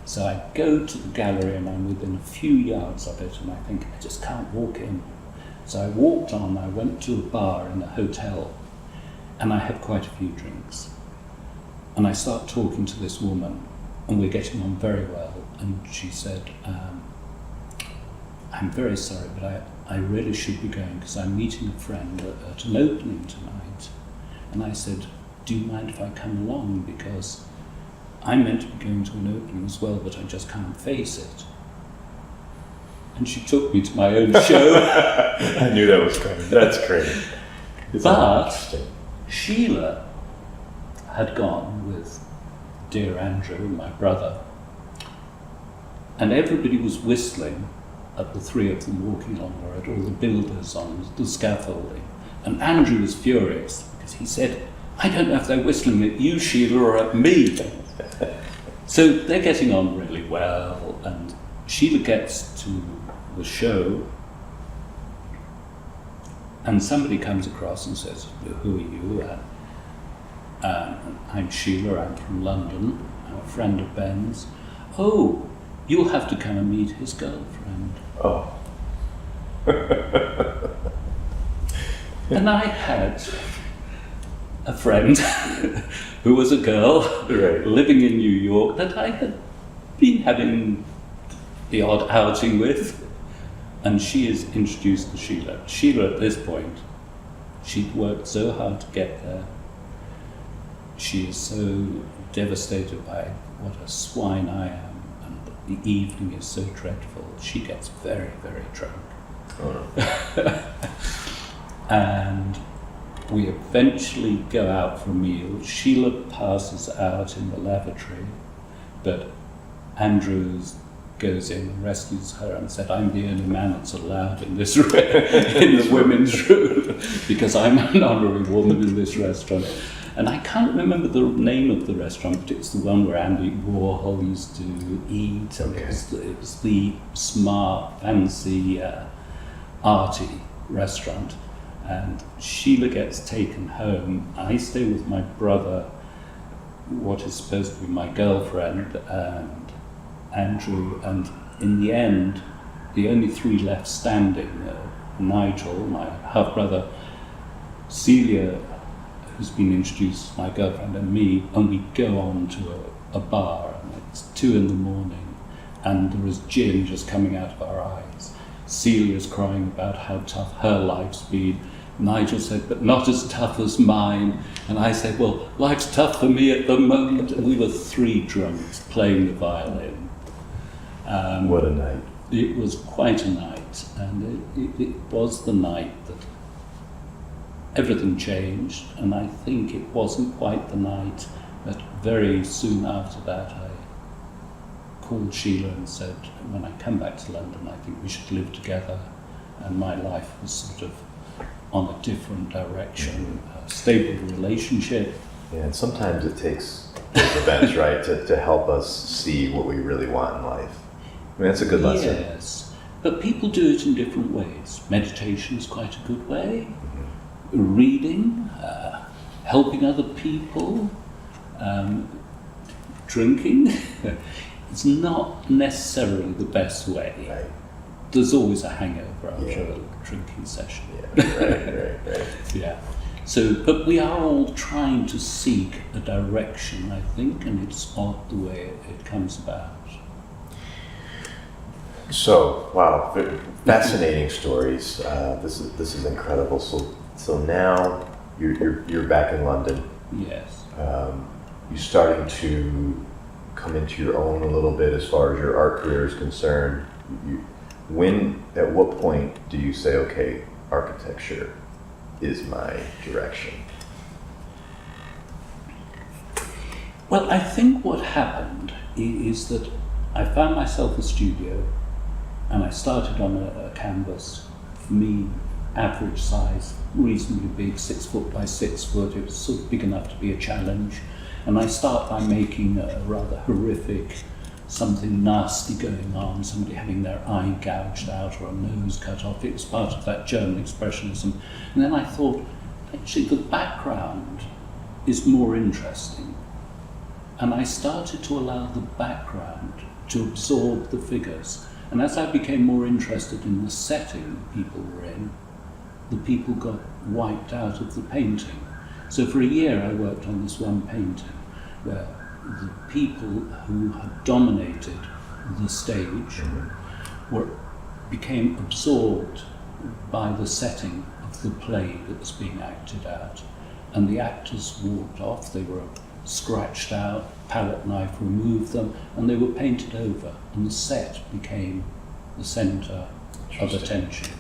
So I go to the gallery and I'm within a few yards of it and I think, I just can't walk in. So I walked on, I went to a bar in a hotel and I had quite a few drinks. And I start talking to this woman and we're getting on very well. And she said, I'm very sorry, but I really should be going because I'm meeting a friend at an opening tonight. And I said, do you mind if I come along? Because I'm meant to be going to an opening as well, but I just can't face it. And she took me to my own show. I knew that was coming. That's great. But Sheila had gone with dear Andrew and my brother, and everybody was whistling at the three of them walking along, or at all the builders on the scaffolding. And Andrew was furious because he said, I don't know if they're whistling at you, Sheila, or at me. So they're getting on really well, and Sheila gets to the show, and somebody comes across and says, who are you? I'm Sheila, I'm from London, I'm a friend of Ben's. Oh, you'll have to come and meet his girlfriend. Oh. And I had a friend who was a girl living in New York that I had been having the odd outing with, and she is introduced to Sheila. Sheila, at this point, she'd worked so hard to get there. she is so devastated by what a swine I am, and the evening is so dreadful. She gets very, very drunk. Oh. And we eventually go out for a meal. Sheila passes out in the lavatory, but Andrews goes in and rescues her and said, I'm the only man that's allowed in this room, in the women's room, because I'm an honorary woman in this restaurant. And I can't remember the name of the restaurant, but it's the one where Andy Warhol used to eat, and it was the smart, fancy, arty restaurant. And Sheila gets taken home. I stay with my brother, what is supposed to be my girlfriend, and Andrew, and in the end, the only three left standing, Nigel, my half-brother, Celia, who's been introduced, my girlfriend, and me, and we go on to a bar, and it's 2 a.m, and there is gin just coming out of our eyes. Celia's crying about how tough her life's been. Nigel said, but not as tough as mine. And I said, well, life's tough for me at the moment. And we were 3 drunks playing the violin. What a night. It was quite a night, and it was the night that everything changed, and I think it wasn't quite the night, but very soon after that I called Sheila and said, when I come back to London, I think we should live together, and my life was sort of on a different direction, a stable relationship. Yeah, and sometimes it takes those events, right, to help us see what we really want in life. I mean, that's a good lesson. Yes, but people do it in different ways. Meditation is quite a good way. Reading, helping other people, drinking. It's not necessarily the best way. Right. There's always a hangover after a drinking session. Yeah, right. Yeah. So, but we are all trying to seek a direction, I think, and it's odd the way it comes about. So, wow, fascinating stories. This is incredible. So now you're back in London. Yes. You're starting to come into your own a little bit as far as your art career is concerned. At what point do you say, okay, architecture is my direction? Well, I think what happened is that I found myself a studio, and I started on a canvas, for me, average size, reasonably big, 6 foot by 6 foot. It was sort of big enough to be a challenge. And I start by making a rather horrific, something nasty going on, somebody having their eye gouged out or a nose cut off. It was part of that German expressionism. And then I thought, actually the background is more interesting. And I started to allow the background to absorb the figures. And as I became more interested in the setting people were in, the people got wiped out of the painting. So for a year I worked on this one painting where the people who had dominated the stage became absorbed by the setting of the play that was being acted out. And the actors walked off, they were scratched out, palette knife removed them, and they were painted over, and the set became the centre of attention.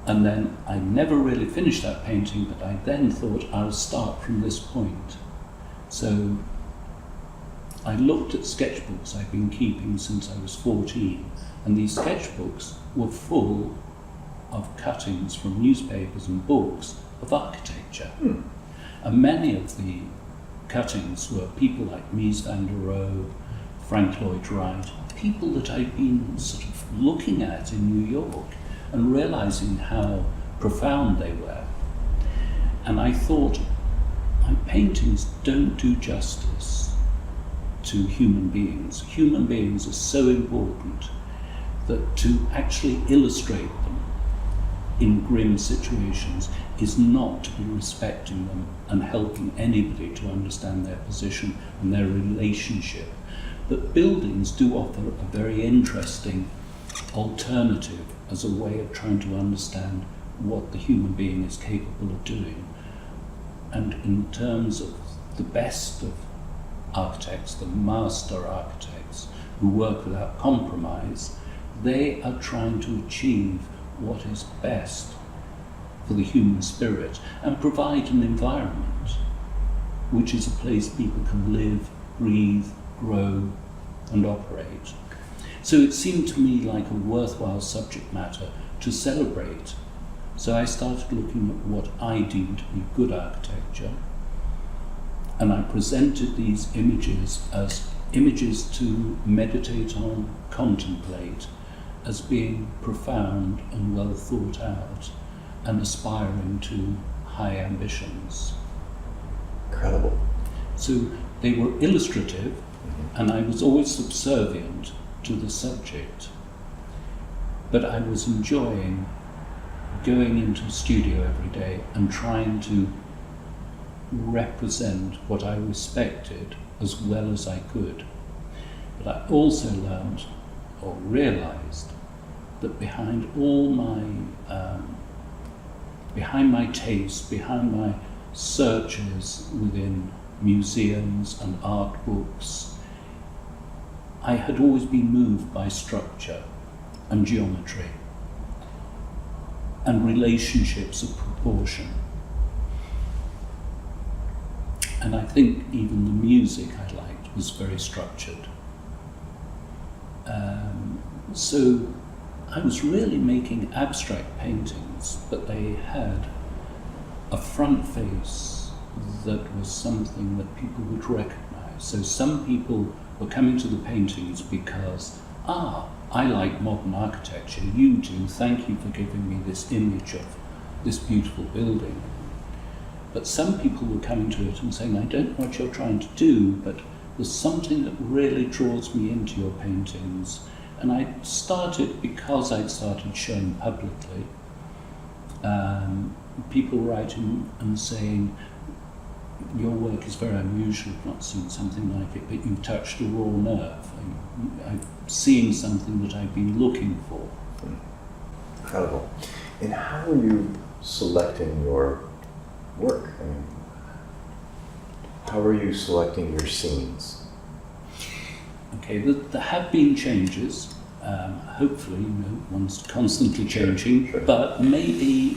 And then I never really finished that painting, but I then thought I'll start from this point. So I looked at sketchbooks I'd been keeping since I was 14, and these sketchbooks were full of cuttings from newspapers and books of architecture. And many of the cuttings were people like Mies van der Rohe, Frank Lloyd Wright, people that I'd been sort of looking at in New York and realizing how profound they were. And I thought, my paintings don't do justice to human beings. Human beings are so important that to actually illustrate them in grim situations is not to be respecting them and helping anybody to understand their position and their relationship. But buildings do offer a very interesting alternative as a way of trying to understand what the human being is capable of doing. And in terms of the best of architects, the master architects who work without compromise, they are trying to achieve what is best for the human spirit and provide an environment which is a place people can live, breathe, grow and operate. So it seemed to me like a worthwhile subject matter to celebrate. So I started looking at what I deemed to be good architecture, and I presented these images as images to meditate on, contemplate, as being profound and well thought out and aspiring to high ambitions. Incredible. So they were illustrative, and I was always subservient to the subject, but I was enjoying going into a studio every day and trying to represent what I respected as well as I could. But I also learned or realized that behind all my taste, behind my searches within museums and art books, I had always been moved by structure and geometry and relationships of proportion. And I think even the music I liked was very structured. So I was really making abstract paintings, but they had a front face that was something that people would recognize. So some people were coming to the paintings because, I like modern architecture, you do, thank you for giving me this image of this beautiful building. But some people were coming to it and saying, I don't know what you're trying to do, but there's something that really draws me into your paintings. And I started, because I'd started showing publicly, people writing and saying, your work is very unusual, I've not seen something like it, but you've touched a raw nerve. I'm seeing something that I've been looking for. Incredible. And how are you selecting your work? I mean, how are you selecting your scenes? Okay, there have been changes. Hopefully, one's constantly changing, Sure. but maybe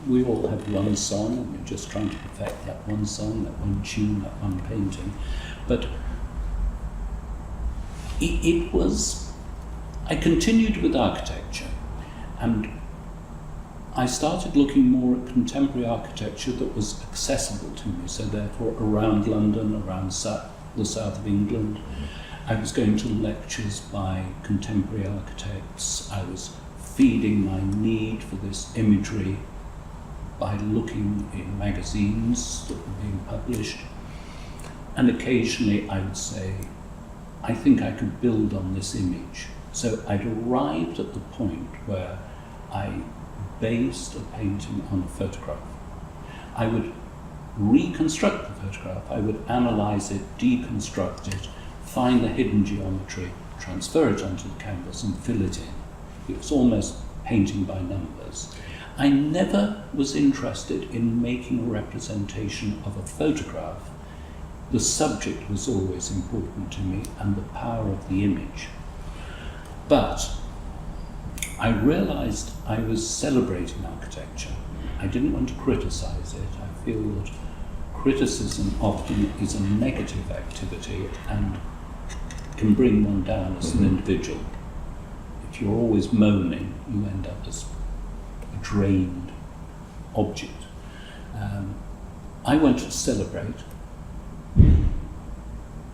we all have one song, and we're just trying to perfect that one song, that one tune, that one painting. But it was, I continued with architecture, and I started looking more at contemporary architecture that was accessible to me, so therefore around London, around the south of England. I was going to lectures by contemporary architects. I was feeding my need for this imagery by looking in magazines that were being published. And occasionally I would say, I think I could build on this image. So I'd arrived at the point where I based a painting on a photograph. I would reconstruct the photograph, I would analyze it, deconstruct it, find the hidden geometry, transfer it onto the canvas and fill it in. It was almost painting by numbers. I never was interested in making a representation of a photograph. The subject was always important to me and the power of the image. But I realized I was celebrating architecture. I didn't want to criticize it. I feel that criticism often is a negative activity and can bring one down as an individual. If you're always moaning, you end up as a drained object. I wanted to celebrate,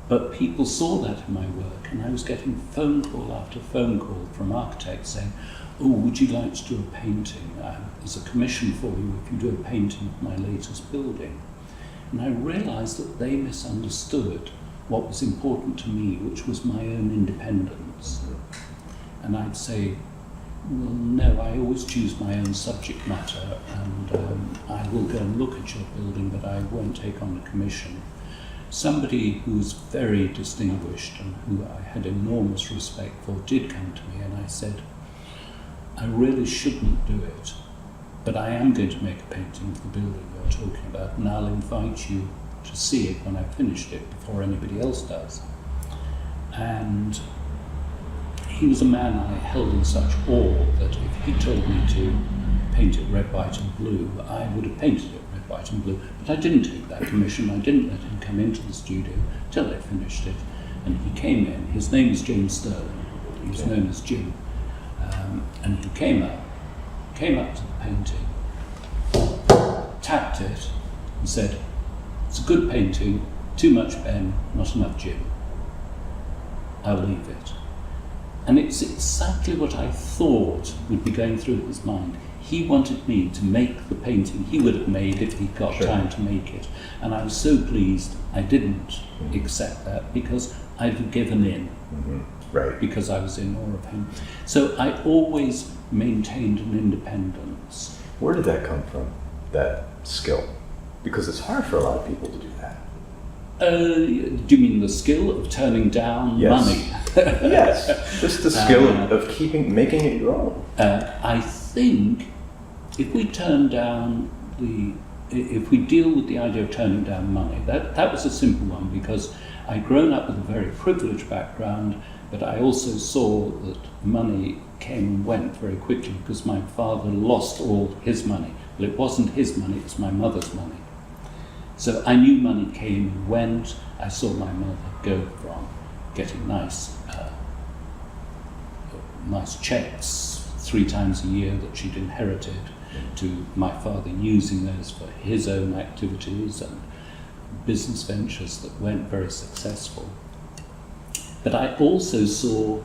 but people saw that in my work, and I was getting phone call after phone call from architects saying, oh, would you like to do a painting? There's a commission for you if you do a painting of my latest building. And I realized that they misunderstood what was important to me, which was my own independence. And I'd say, well, no, I always choose my own subject matter, and I will go and look at your building, but I won't take on a commission. Somebody who was very distinguished and who I had enormous respect for did come to me, and I said, I really shouldn't do it, But I am going to make a painting of the building you're talking about, and I'll invite you to see it when I've finished it before anybody else does. And he was a man I held in such awe that if he told me to paint it red, white and blue, I would have painted it red, white and blue. But I didn't take that commission. I didn't let him come into the studio till I finished it. And he came in. His name was James Sterling. He was known as Jim. And he came up to the painting, tapped it, and said, "It's a good painting, too much Ben, not enough Jim. I'll leave it." And it's exactly what I thought would be going through his mind. He wanted me to make the painting he would have made if he'd got time to make it. And I was so pleased I didn't accept that, because I'd given in. Right. Because I was in awe of him. So I always maintained an independence. Where did that come from, that skill? Because it's hard for a lot of people to do that. Do you mean the skill of turning down money? Yes, just the skill of making it your own. I think if we deal with the idea of turning down money, that was a simple one, because I'd grown up with a very privileged background, but I also saw that money came and went very quickly, because my father lost all his money. Well, it wasn't his money, it was my mother's money. So I knew money came and went. I saw my mother go from getting nice checks 3 times a year that she'd inherited, to my father using those for his own activities and business ventures that weren't very successful. But I also saw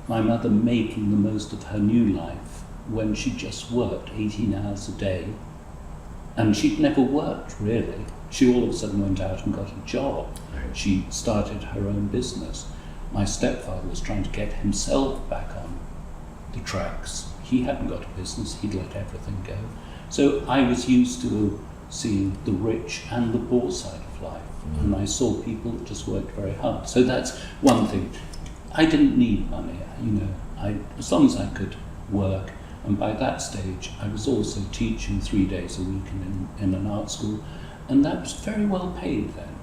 my mother making the most of her new life when she just worked 18 hours a day. And she'd never worked, really. She all of a sudden went out and got a job. She started her own business. My stepfather was trying to get himself back on the tracks. He hadn't got a business, he'd let everything go. So I was used to seeing the rich and the poor side of life. And I saw people that just worked very hard. So that's one thing. I didn't need money, as long as I could work. And by that stage, I was also teaching 3 days a week in an art school, and that was very well paid then.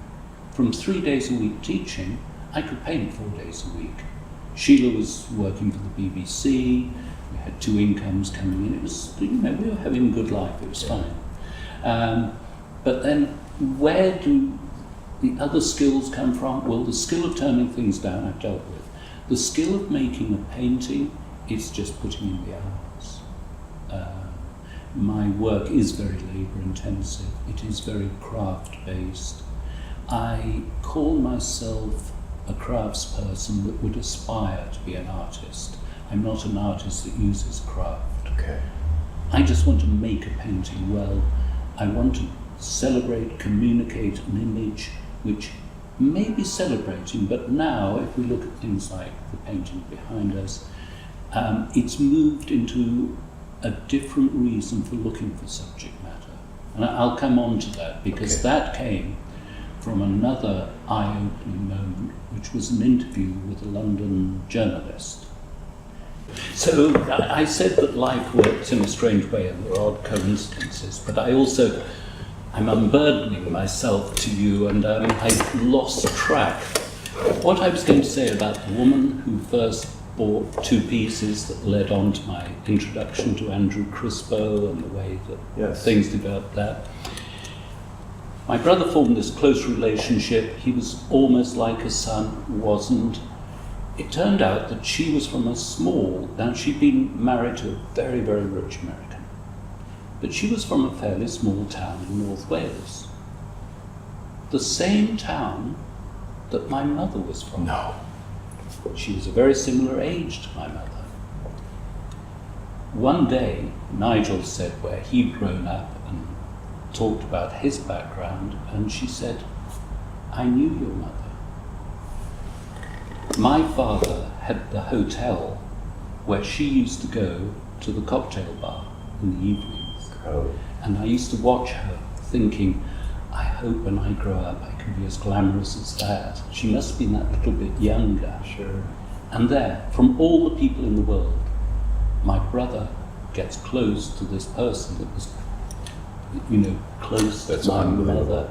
From 3 days a week teaching, I could paint 4 days a week. Sheila was working for the BBC, we had 2 incomes coming in. It was, we were having a good life, it was fine. But then, where do the other skills come from? Well, the skill of turning things down I've dealt with. The skill of making a painting is just putting in the hours. My work is very labour intensive, it is very craft based. I call myself a craftsperson that would aspire to be an artist. I'm not an artist that uses craft. Okay. I just want to make a painting well. I want to celebrate, communicate an image which may be celebrating, but now if we look at things like the painting behind us, it's moved into a different reason for looking for subject matter. And I'll come on to that, because that came from another eye-opening moment, which was an interview with a London journalist. So I said that life works in a strange way and there are odd coincidences, but I'm unburdening myself to you, and I lost track. What I was going to say about the woman who first bought 2 pieces that led on to my introduction to Andrew Crispo and the way that things developed that. My brother formed this close relationship. He was almost like a son, wasn't. It turned out that she was from now she'd been married to a very, very rich American, but she was from a fairly small town in North Wales. The same town that my mother was from. No. She was a very similar age to my mother. One day, Nigel said where he'd grown up and talked about his background, and she said, "I knew your mother. My father had the hotel where she used to go to the cocktail bar in the evenings. And I used to watch her thinking, I hope when I grow up I can be as glamorous as that. She must have been that little bit younger." Sure. And there, from all the people in the world, my brother gets close to this person that was, close That's to my unbelievable. mother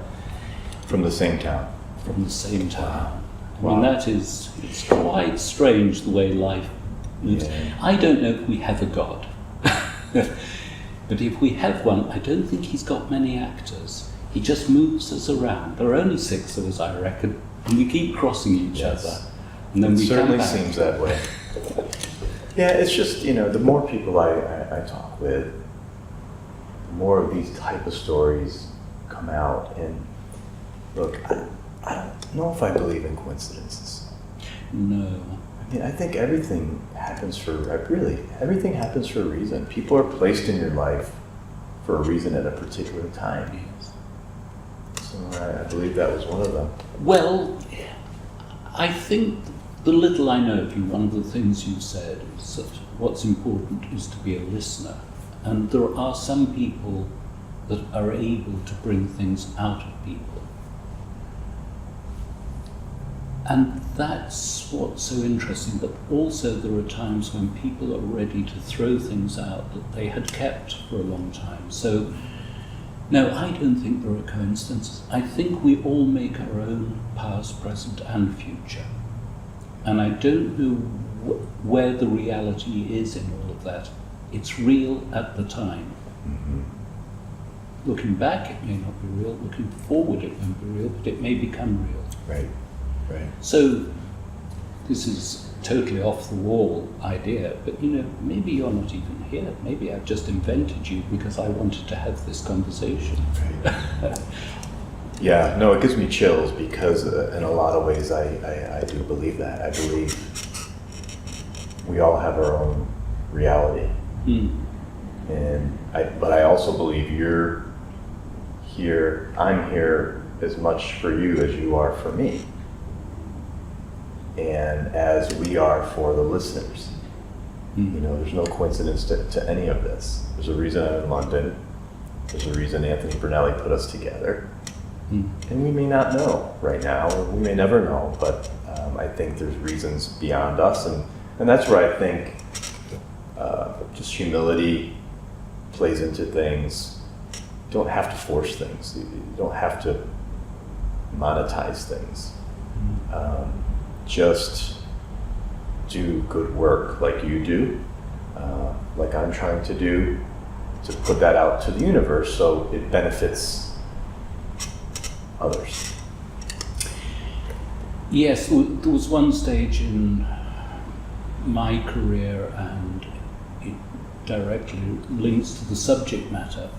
From the same town. from the same town. Wow. I mean, it's quite strange the way life moves. Yeah. I don't know if we have a God, but if we have one, I don't think he's got many actors. He just moves us around. There are only 6 of us, I reckon, and we keep crossing each Yes. other. And then It we certainly come back. seems that way. Yeah, it's just, the more people I talk with, the more of these type of stories come out. And look, I don't know if I believe in coincidences. No. I mean, I think everything happens everything happens for a reason. People are placed in your life for a reason at a particular time. Yes. So I believe that was one of them. Well, I think the little I know of you, one of the things you said is that what's important is to be a listener. And there are some people that are able to bring things out of people. And that's what's so interesting, but also there are times when people are ready to throw things out that they had kept for a long time. So, no, I don't think there are coincidences. I think we all make our own past, present, and future. And I don't know where the reality is in all of that. It's real at the time. Mm-hmm. Looking back, it may not be real. Looking forward, it won't be real, but it may become real. Right. Right. So, this is totally off the wall idea, but maybe you're not even here. Maybe I've just invented you because I wanted to have this conversation. Right. Yeah, no, it gives me chills because in a lot of ways I do believe that. I believe we all have our own reality. But I also believe you're here, I'm here as much for you as you are for me. And as we are for the listeners. There's no coincidence to any of this. There's a reason I'm in London. There's a reason Anthony Brunelli put us together. And we may not know right now, or we may never know, but I think there's reasons beyond us. And that's where I think just humility plays into things. You don't have to force things. You don't have to monetize things. Just do good work like you do, like I'm trying to do, to put that out to the universe so it benefits others. Yes, there was one stage in my career, and it directly links to the subject matter,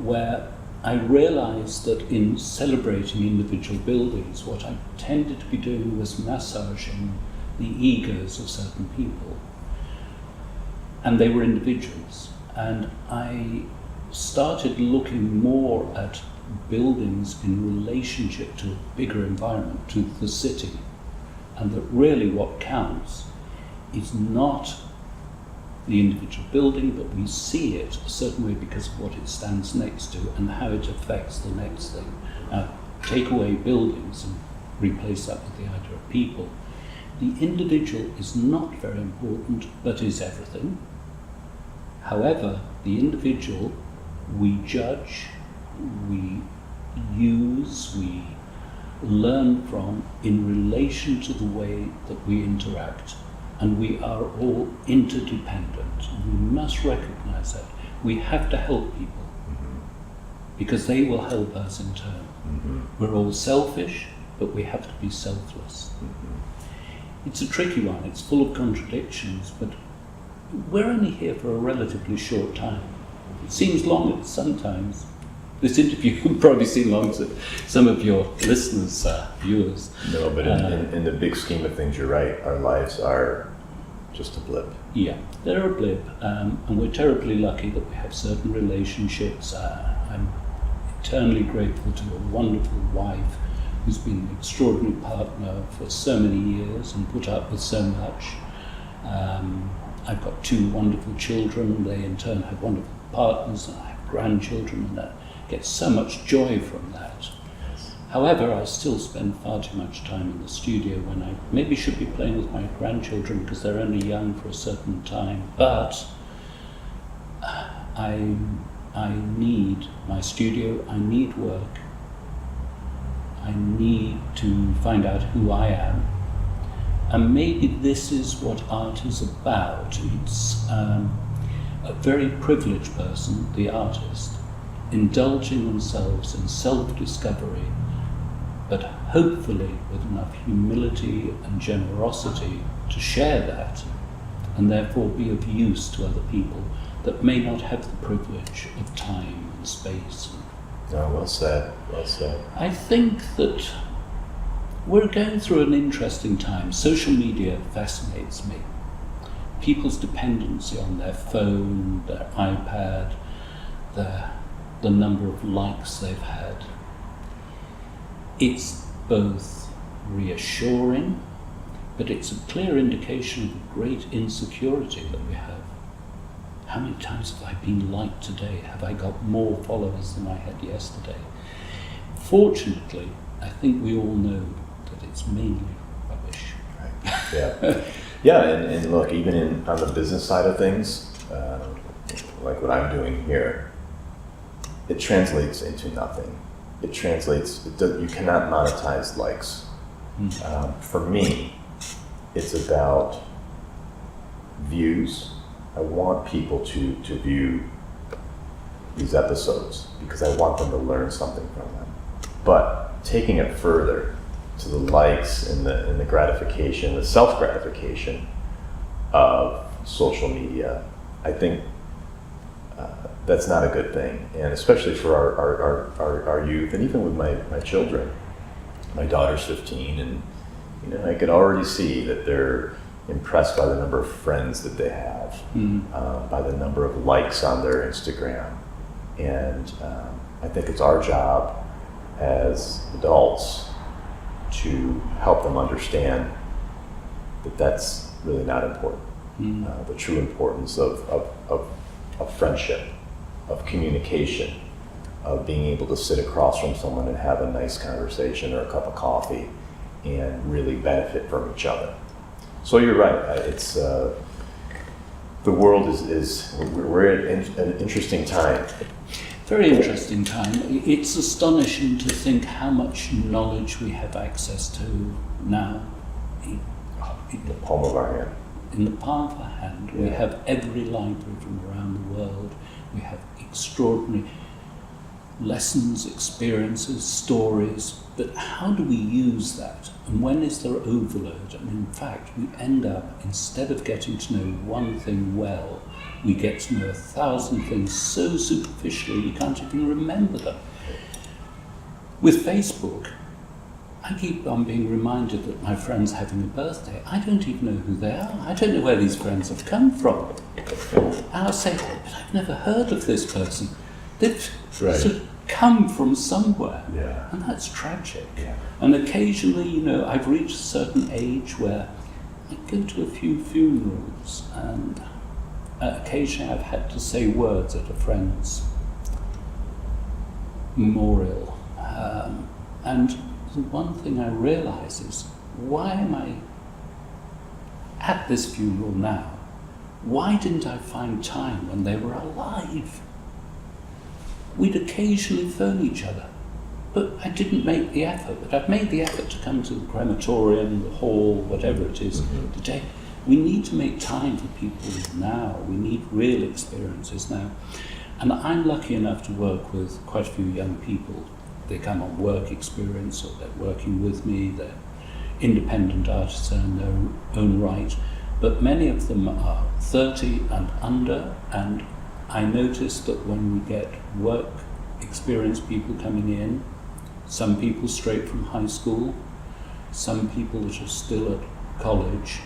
where I realized that in celebrating individual buildings, what I tended to be doing was massaging the egos of certain people. And they were individuals. And I started looking more at buildings in relationship to a bigger environment, to the city. And that really what counts is not the individual building, but we see it a certain way because of what it stands next to and how it affects the next thing. Now, take away buildings and replace that with the idea of people. The individual is not very important, but is everything. However, the individual we judge, we use, we learn from in relation to the way that we interact. And we are all interdependent. We must recognize that. We have to help people because they will help us in turn. We're all selfish, but we have to be selfless. It's a tricky one. It's full of contradictions, but we're only here for a relatively short time. It seems long sometimes. This interview will probably seem long to some of your listeners, viewers. No, but in the big scheme of things, you're right. Our lives are just a blip. Yeah, they're a blip, and we're terribly lucky that we have certain relationships. I'm eternally grateful to a wonderful wife who's been an extraordinary partner for so many years and put up with so much. I've got 2 wonderful children. They in turn have wonderful partners, and I have grandchildren, and I get so much joy from that. However, I still spend far too much time in the studio when I maybe should be playing with my grandchildren because they're only young for a certain time. But I need my studio, I need work, I need to find out who I am. And maybe this is what art is about. It's a very privileged person, the artist, indulging themselves in self-discovery, but hopefully with enough humility and generosity to share that, and therefore be of use to other people that may not have the privilege of time and space. No, well said, well said. I think that we're going through an interesting time. Social media fascinates me. People's dependency on their phone, their iPad, the number of likes they've had. It's both reassuring, but it's a clear indication of the great insecurity that we have. How many times have I been liked today? Have I got more followers than I had yesterday? Fortunately, I think we all know that it's mainly rubbish. Right. Yeah. Yeah, and look, even on the business side of things, like what I'm doing here, it translates into nothing. You cannot monetize likes. For me, it's about views. I want people to view these episodes because I want them to learn something from them. But taking it further to the likes and the gratification, the self-gratification of social media, I think that's not a good thing. And especially for our youth, and even with my children. My daughter's 15, and I could already see that they're impressed by the number of friends that they have, by the number of likes on their Instagram. And I think it's our job as adults to help them understand that that's really not important. The true importance of friendship, of communication, of being able to sit across from someone and have a nice conversation or a cup of coffee and really benefit from each other. So you're right. It's the world we're at an interesting time. Very interesting time. It's astonishing to think how much knowledge we have access to now. In the palm of our hand. In the palm of our hand. We have every library from around the world. We have extraordinary lessons, experiences, stories. But how do we use that? And when is there overload? And in fact, we end up, instead of getting to know one thing well, we get to know 1,000 things so superficially we can't even remember them. With Facebook, I keep on being reminded that my friend's having a birthday. I don't even know who they are. I don't know where these friends have come from. And I'll say, but I've never heard of this person. They've sort of come from somewhere. Yeah. And that's tragic. Yeah. And occasionally, I've reached a certain age where I go to a few funerals, and occasionally I've had to say words at a friend's memorial. And the one thing I realise is, why am I at this funeral now? Why didn't I find time when they were alive? We'd occasionally phone each other, but I didn't make the effort. But I've made the effort to come to the crematorium, the hall, whatever it is today. We need to make time for people now. We need real experiences now. And I'm lucky enough to work with quite a few young people. They come on work experience, or they're working with me. They're independent artists in their own right. But many of them are 30 and under, and I notice that when we get work experience people coming in, some people straight from high school, some people that are still at college,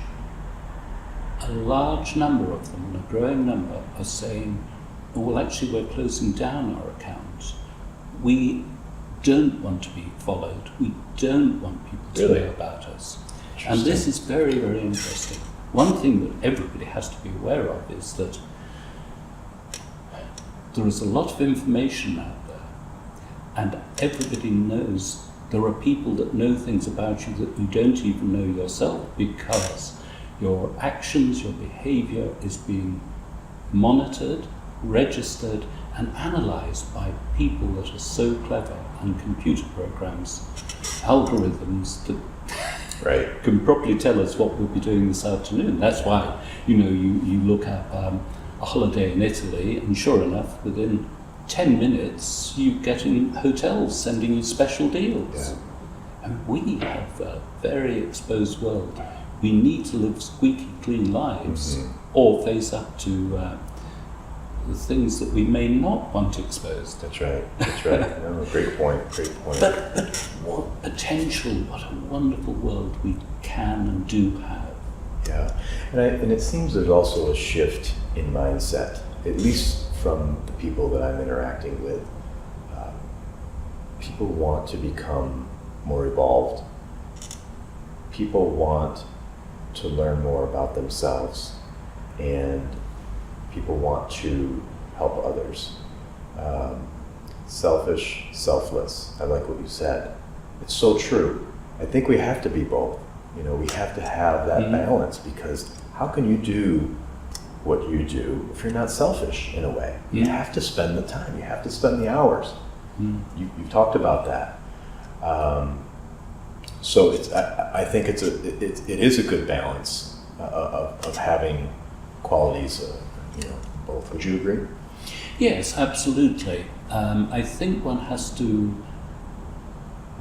a large number of them, and a growing number, are saying, oh, well, actually we're closing down our accounts. We don't want to be followed. We don't want people to know about us. And this is very, very interesting. One thing that everybody has to be aware of is that there is a lot of information out there, and everybody knows there are people that know things about you that you don't even know yourself, because your actions, your behavior is being monitored registered and analysed by people that are so clever, and computer programs, algorithms that Right. can probably tell us what we'll be doing this afternoon. That's why, you look up a holiday in Italy, and sure enough, within 10 minutes, you get in hotels sending you special deals. Yeah. And we have a very exposed world. We need to live squeaky clean lives, or face up to the things that we may not want exposed. That's right. That's right. No, great point. Great point. But what potential, what a wonderful world we can and do have. Yeah, and it seems there's also a shift in mindset, at least from the people that I'm interacting with. People want to become more evolved. People want to learn more about themselves, and people want to help others. Selfish, selfless. I like what you said. It's so true. I think we have to be both. We have to have that balance, because how can you do what you do if you're not selfish in a way? You have to spend the time. You have to spend the hours. You've talked about that. So I think it is a good balance of having qualities, both. Would you agree? Yes, absolutely. I think one has to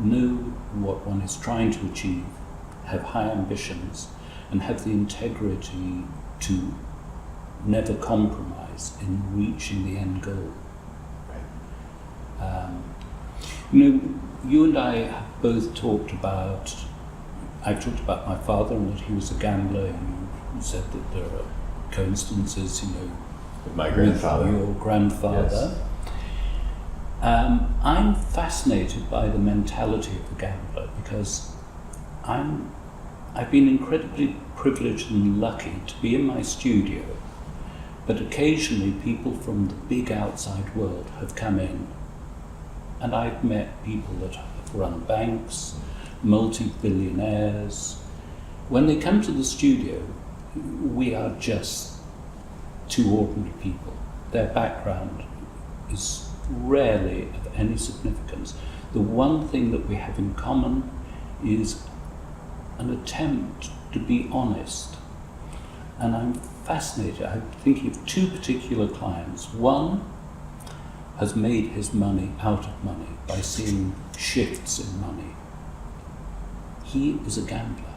know what one is trying to achieve, have high ambitions, and have the integrity to never compromise in reaching the end goal. Right. You and I have both talked about, I've talked about my father and that he was a gambler. You said that there are coincidences, With my grandfather. with your grandfather. Yes. I'm fascinated by the mentality of the gambler, because I've been incredibly privileged and lucky to be in my studio, but occasionally people from the big outside world have come in, and I've met people that have run banks, multi-billionaires. When they come to the studio, we are just two ordinary people. Their background is rarely of any significance. The one thing that we have in common is an attempt to be honest. And I'm fascinated. I'm thinking of two particular clients. One has made his money out of money by seeing shifts in money. He is a gambler.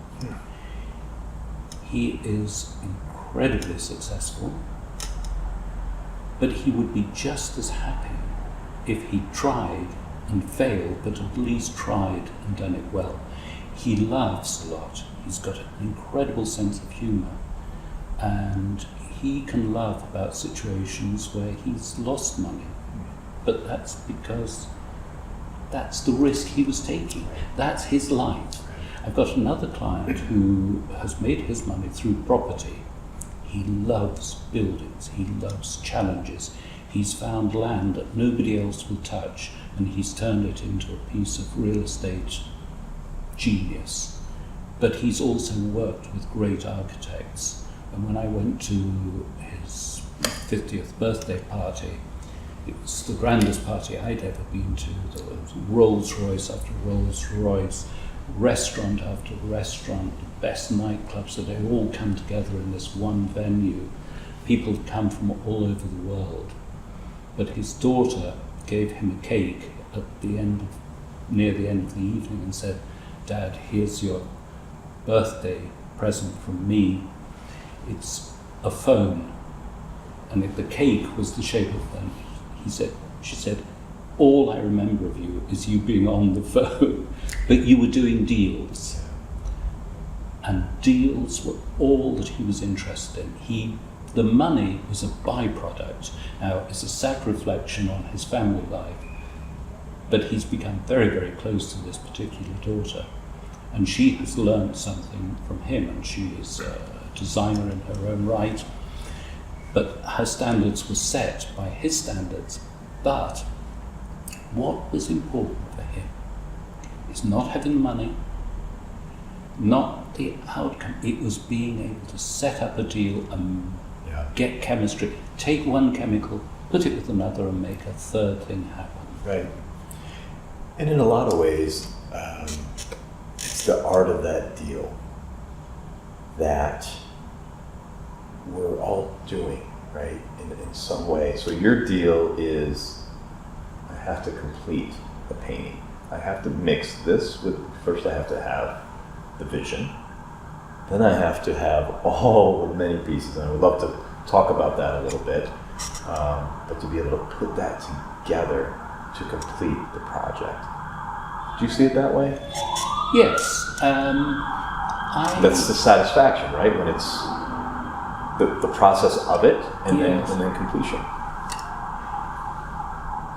He is incredibly successful, but he would be just as happy if he tried and failed, but at least tried and done it well. He laughs a lot. He's got an incredible sense of humour, and he can laugh about situations where he's lost money. But that's because that's the risk he was taking. That's his life. I've got another client who has made his money through property. He loves buildings. He loves challenges. He's found land that nobody else will touch, and he's turned it into a piece of real estate genius. But he's also worked with great architects. And when I went to his 50th birthday party, it was the grandest party I'd ever been to. There was Rolls Royce after Rolls Royce, restaurant after restaurant, the best nightclubs, that they all come together in this one venue. People come from all over the world. But his daughter gave him a cake at the end near the end of the evening and said, "Dad, here's your birthday present from me. It's a phone." And the cake was the shape of a phone. She said, "All I remember of you is you being on the phone, but you were doing deals." And deals were all that he was interested in. The money was a byproduct. Now, it's a sad reflection on his family life, but he's become very, very close to this particular daughter. And she has learned something from him, and she is a designer in her own right. But her standards were set by his standards. But what was important for him is not having money, not the outcome. It was being able to set up a deal and get chemistry, take one chemical, put it with another and make a third thing happen. Right. And in a lot of ways, it's the art of that deal that we're all doing, right, in some way. So your deal is, I have to complete a painting. I have to mix this with, first I have to have the vision, then I have to have all the many pieces, and I would love to talk about that a little bit, but to be able to put that together to complete the project. Do you see it that way? Yes. That's the satisfaction, right? When it's the process of it and Yes. then completion.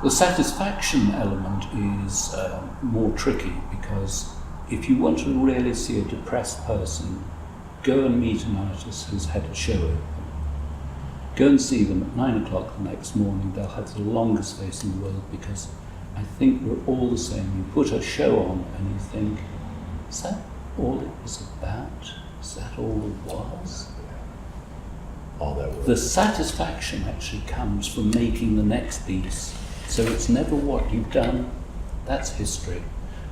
The satisfaction element is more tricky, because if you want to really see a depressed person, go and meet an artist who's had a show open. Go and see them at 9 o'clock the next morning. They'll have the longest face in the world, because I think we're all the same. You put a show on and you think, is that all it was about? Is that all it was? All that work. The satisfaction actually comes from making the next piece. So it's never what you've done, that's history.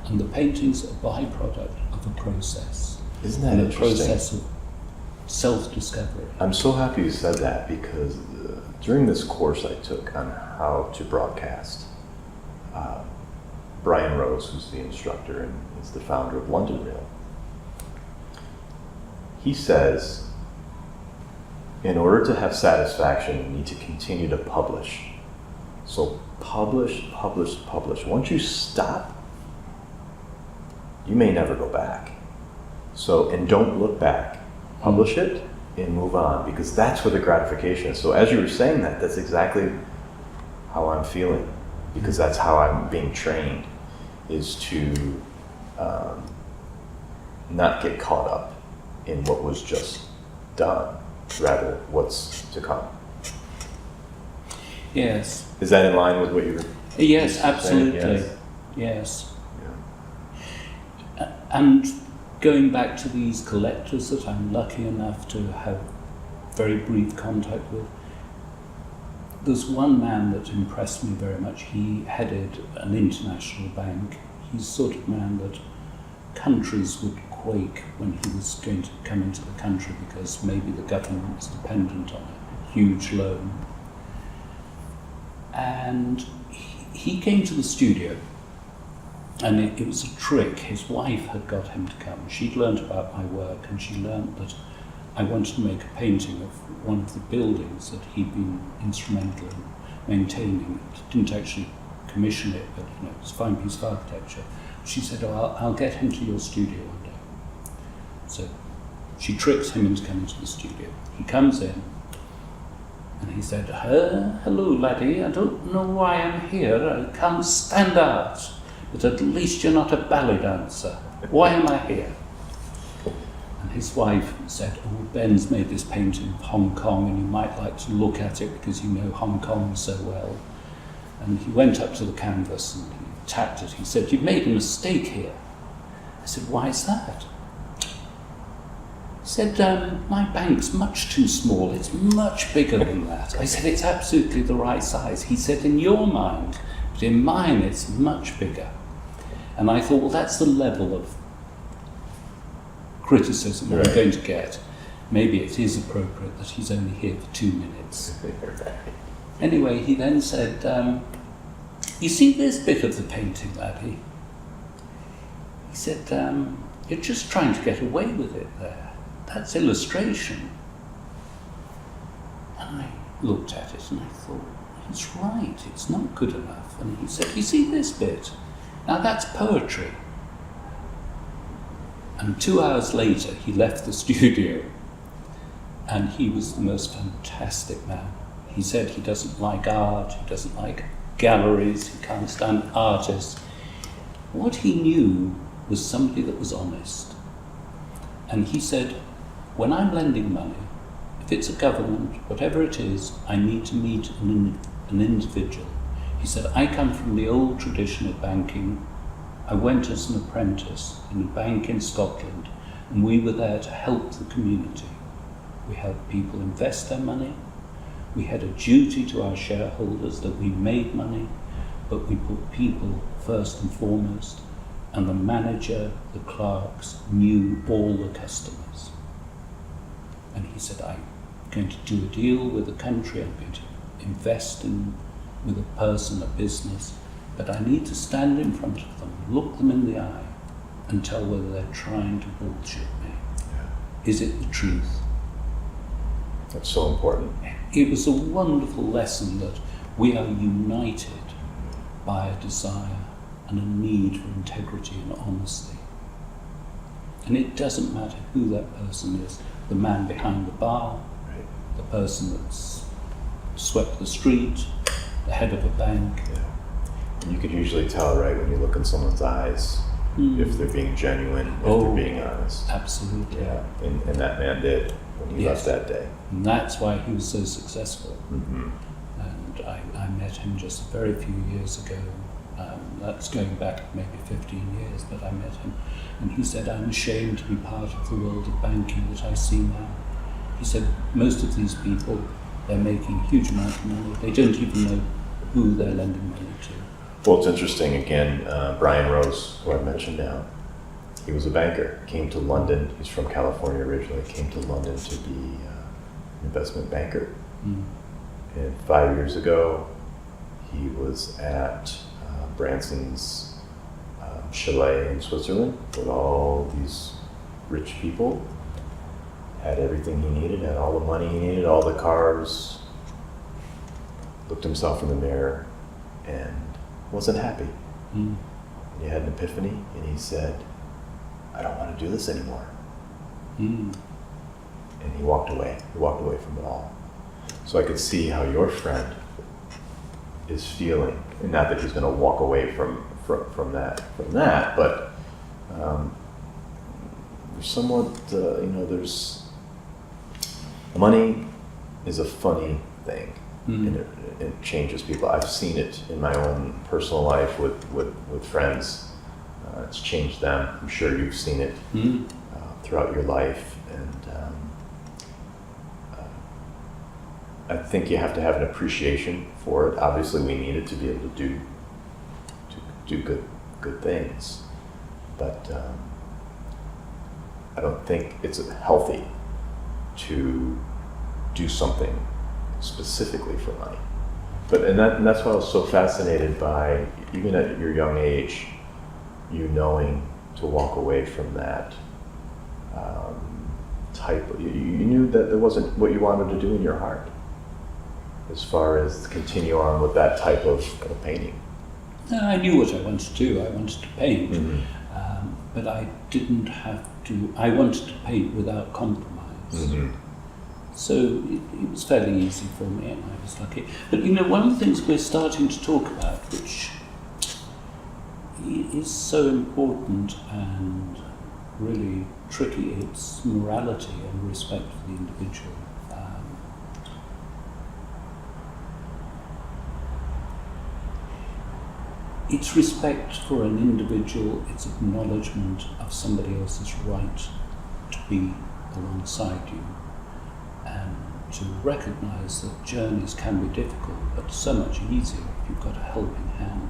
And the painting's a byproduct of a process. Isn't that and a interesting? process of self-discovery. I'm so happy you said that, because during this course I took on how to broadcast, Brian Rose, who's the instructor and is the founder of London Reel, he says, in order to have satisfaction, you need to continue to publish. So publish, publish, publish. Once you stop, you may never go back. So, and don't look back. Publish it and move on, because that's where the gratification is. So as you were saying that, that's exactly how I'm feeling, because that's how I'm being trained, is to not get caught up in what was just done, rather what's to come. Yes. Is that in line with what you were Yes, saying? absolutely. Yes. And going back to these collectors that I'm lucky enough to have very brief contact with, there's one man that impressed me very much. He headed an international bank. He's the sort of man that countries would quake when he was going to come into the country, because maybe the government was dependent on a huge loan. And he came to the studio, and it was a trick. His wife had got him to come. She'd learnt about my work, and she learnt that I wanted to make a painting of one of the buildings that he'd been instrumental in maintaining. Didn't actually commission it, but it was a fine piece of architecture. She said, "Oh, I'll get him to your studio one day." So she tricks him into coming to the studio. He comes in, and he said, "Hello, laddie, I don't know why I'm here. I can't stand art, but at least you're not a ballet dancer. Why am I here?" And his wife said, "Oh, Ben's made this painting of Hong Kong, and you might like to look at it because you know Hong Kong so well." And he went up to the canvas and he tapped it. He said, "You've made a mistake here." I said, "Why is that?" He said, "My bank's much too small. It's much bigger than that." I said, "It's absolutely the right size." He said, "In your mind, but in mine it's much bigger." And I thought, well, that's the level of criticism I'm going to get. Maybe it is appropriate that he's only here for 2 minutes. Anyway, he then said, "You see this bit of the painting, laddie?" He said, "You're just trying to get away with it there. That's illustration." And I looked at it and I thought, he's right, it's not good enough. And he said, "You see this bit? Now that's poetry." And 2 hours later, he left the studio, and he was the most fantastic man. He said he doesn't like art, he doesn't like galleries, he can't stand artists. What he knew was somebody that was honest. And he said, when I'm lending money, if it's a government, whatever it is, I need to meet an individual. He said, I come from the old tradition of banking. I went as an apprentice in a bank in Scotland, and we were there to help the community. We helped people invest their money. We had a duty to our shareholders that we made money, but we put people first and foremost, and the manager, the clerks knew all the customers. And he said, I'm going to do a deal with the country, I'm going to invest with a person, a business, but I need to stand in front of them, look them in the eye, and tell whether they're trying to bullshit me. Yeah. Is it the truth? That's so important. It was a wonderful lesson that we are united by a desire and a need for integrity and honesty. And it doesn't matter who that person is, the man behind the bar, Right. the person that's swept the street, the head of a bank. Yeah. And you can usually tell, right, when you look in someone's eyes, if they're being genuine, if they're being honest. Absolutely. Yeah, and that man did when he Yes. left that day. And that's why he was so successful. Mm-hmm. And I met him just a very few years ago. That's going back maybe 15 years, but I met him. And he said, I'm ashamed to be part of the world of banking that I see now. He said, most of these people, they're making a huge amount of money. They don't even know who they're lending money to. Well, it's interesting, again, Brian Rose, who I mentioned now, he was a banker, came to London, he's from California originally, came to London to be an investment banker. And 5 years ago, he was at Branson's chalet in Switzerland with all these rich people, had everything he needed, had all the money he needed, all the cars, looked himself in the mirror and wasn't happy. And he had an epiphany and he said, I don't want to do this anymore. And he walked away. He walked away from it all. So I could see how your friend is feeling, and not that he's going to walk away from that, but there's somewhat, there's money is a funny thing, and it changes people. I've seen it in my own personal life with friends. It's changed them. I'm sure you've seen it throughout your life, and I think you have to have an appreciation for it. Obviously, we need it to be able to do good things, but I don't think it's healthy to do something specifically for money. And that's why I was so fascinated by, even at your young age, you knowing to walk away from that type of, you knew that it wasn't what you wanted to do in your heart, as far as continue on with that type of painting. I knew what I wanted to do. I wanted to paint, but I didn't have to. I wanted to paint without compromise. So it was fairly easy for me, and I was lucky. But one of the things we're starting to talk about, which is so important and really tricky, it's morality and respect for the individual. It's respect for an individual, it's acknowledgement of somebody else's right to be alongside you, and to recognise that journeys can be difficult, but so much easier if you've got a helping hand.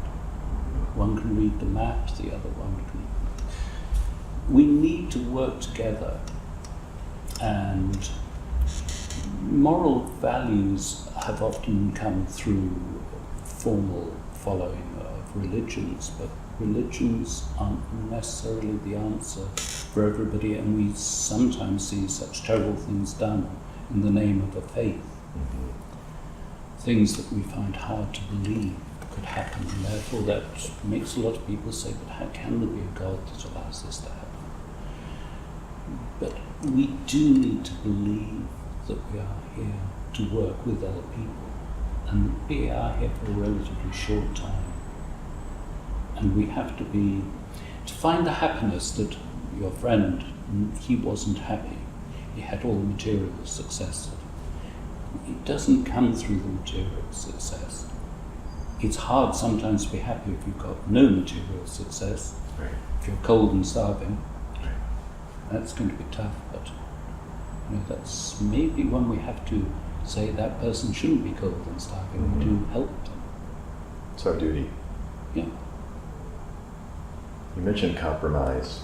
One can read the map, the other one can. We need to work together, and moral values have often come through formal following of religions, but religions aren't necessarily the answer for everybody, and we sometimes see such terrible things done in the name of a faith. Things that we find hard to believe could happen, and therefore that makes a lot of people say, but how can there be a God that allows this to happen? But we do need to believe that we are here to work with other people, and we are here for a relatively short time. And we have to find the happiness that your friend, he wasn't happy. He had all the material success. It doesn't come through the material success. It's hard sometimes to be happy if you've got no material success. Right. If you're cold and starving, Right. that's going to be tough. But that's maybe when we have to say that person shouldn't be cold and starving. We do help them. It's our duty. Yeah. You mentioned compromise.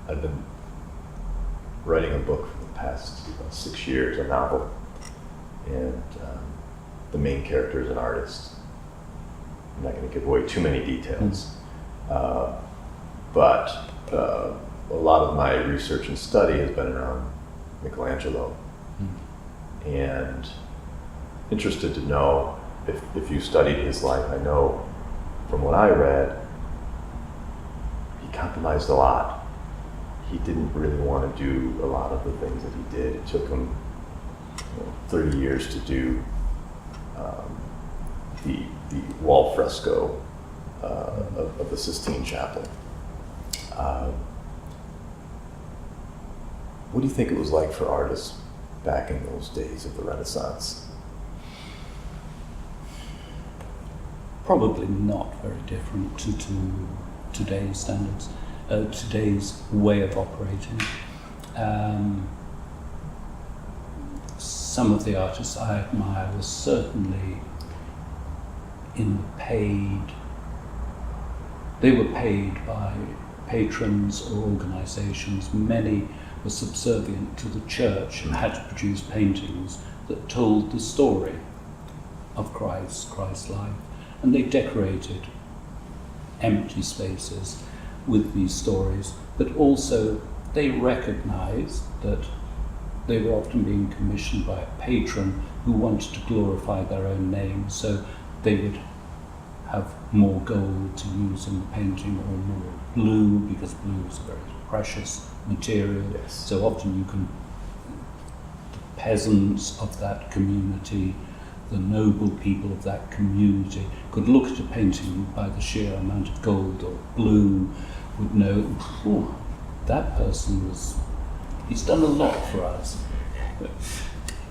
I've been writing a book for the past 6 years, a novel, and the main character is an artist. I'm not going to give away too many details, but a lot of my research and study has been around Michelangelo, and interested to know if you studied his life. I know from what I read, he compromised a lot. He didn't really want to do a lot of the things that he did. It took him 30 years to do the wall fresco of the Sistine Chapel. What do you think it was like for artists back in those days of the Renaissance? Probably not very different to today's standards, today's way of operating. Some of the artists I admire were certainly they were paid by patrons or organizations. Many were subservient to the church and had to produce paintings that told the story of Christ's life. And they decorated empty spaces with these stories, but also they recognized that they were often being commissioned by a patron who wanted to glorify their own name, so they would have more gold to use in the painting, or more blue, because blue is a very precious material. Yes. So often the peasants of that community, the noble people of that community, could look at a painting by the sheer amount of gold or blue, would know, oh, that person he's done a lot for us.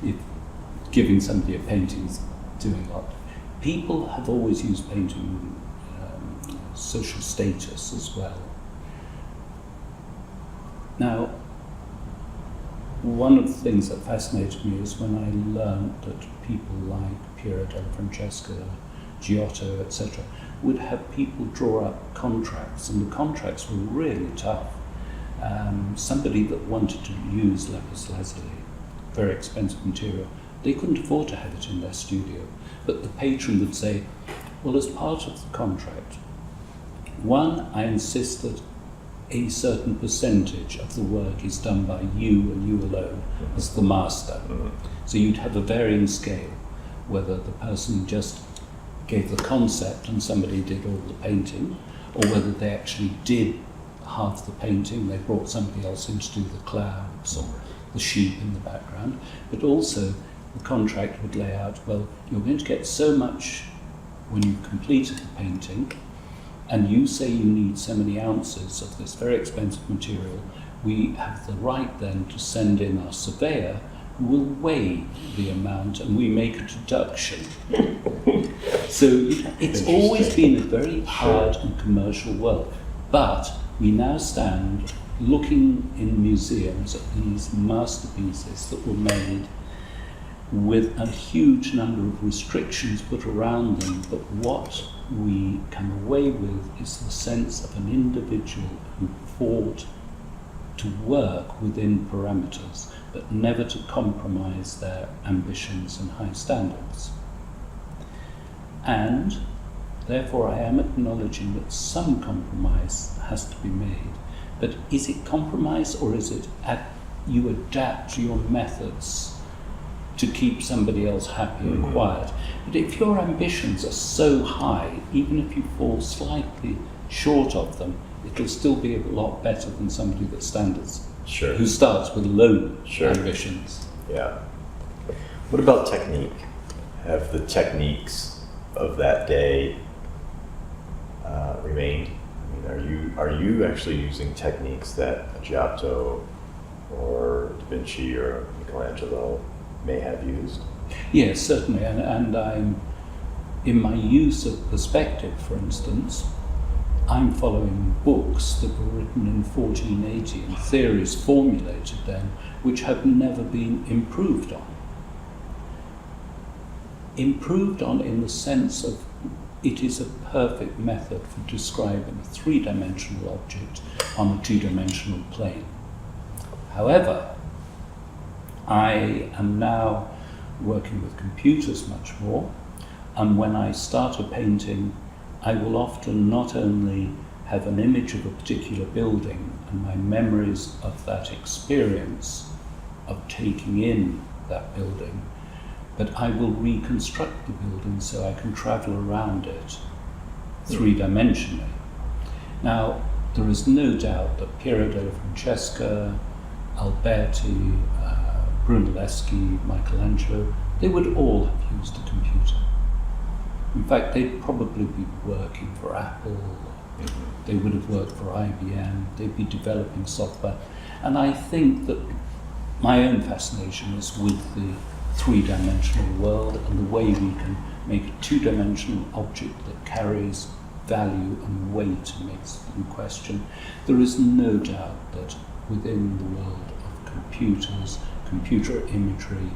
If giving somebody a painting is doing a lot. People have always used painting social status as well. Now, one of the things that fascinated me is when I learned that people like Piero del Francesco, Giotto, etc., would have people draw up contracts, and the contracts were really tough. Somebody that wanted to use lapis lazuli, very expensive material, they couldn't afford to have it in their studio. But the patron would say, well, as part of the contract, one, I insist that a certain percentage of the work is done by you and you alone as the master. So you'd have a varying scale, whether the person just gave the concept and somebody did all the painting, or whether they actually did half the painting, they brought somebody else in to do the clouds or the sheep in the background. But also the contract would lay out, well, you're going to get so much when you've completed the painting, and you say you need so many ounces of this very expensive material, we have the right then to send in our surveyor who will weigh the amount, and we make a deduction. So it's always been a very hard and commercial world, but we now stand looking in museums at these masterpieces that were made with a huge number of restrictions put around them, but what we come away with is the sense of an individual who fought to work within parameters, but never to compromise their ambitions and high standards. And therefore I am acknowledging that some compromise has to be made, but is it compromise, or is it you adapt your methods to keep somebody else happy and quiet? But if your ambitions are so high, even if you fall slightly short of them, it'll still be a lot better than somebody that who starts with low ambitions. Yeah. What about technique? Have the techniques of that day remained? I mean, are you actually using techniques that Giotto or Da Vinci or Michelangelo may have used? Yes, certainly, and I'm, in my use of perspective, for instance, I'm following books that were written in 1480 and theories formulated then which have never been improved on. improved on in the sense of it is a perfect method for describing a three-dimensional object on a two-dimensional plane. However, I am now working with computers much more, and when I start a painting, I will often not only have an image of a particular building and my memories of that experience of taking in that building, but I will reconstruct the building so I can travel around it three-dimensionally. Now, there is no doubt that Piero della Francesca, Alberti, Brunelleschi, Michelangelo, they would all have used a computer. In fact, they'd probably be working for Apple, they would have worked for IBM, they'd be developing software. And I think that my own fascination is with the three-dimensional world and the way we can make a two-dimensional object that carries value and weight and makes them question. There is no doubt that within the world of computers, computer imagery,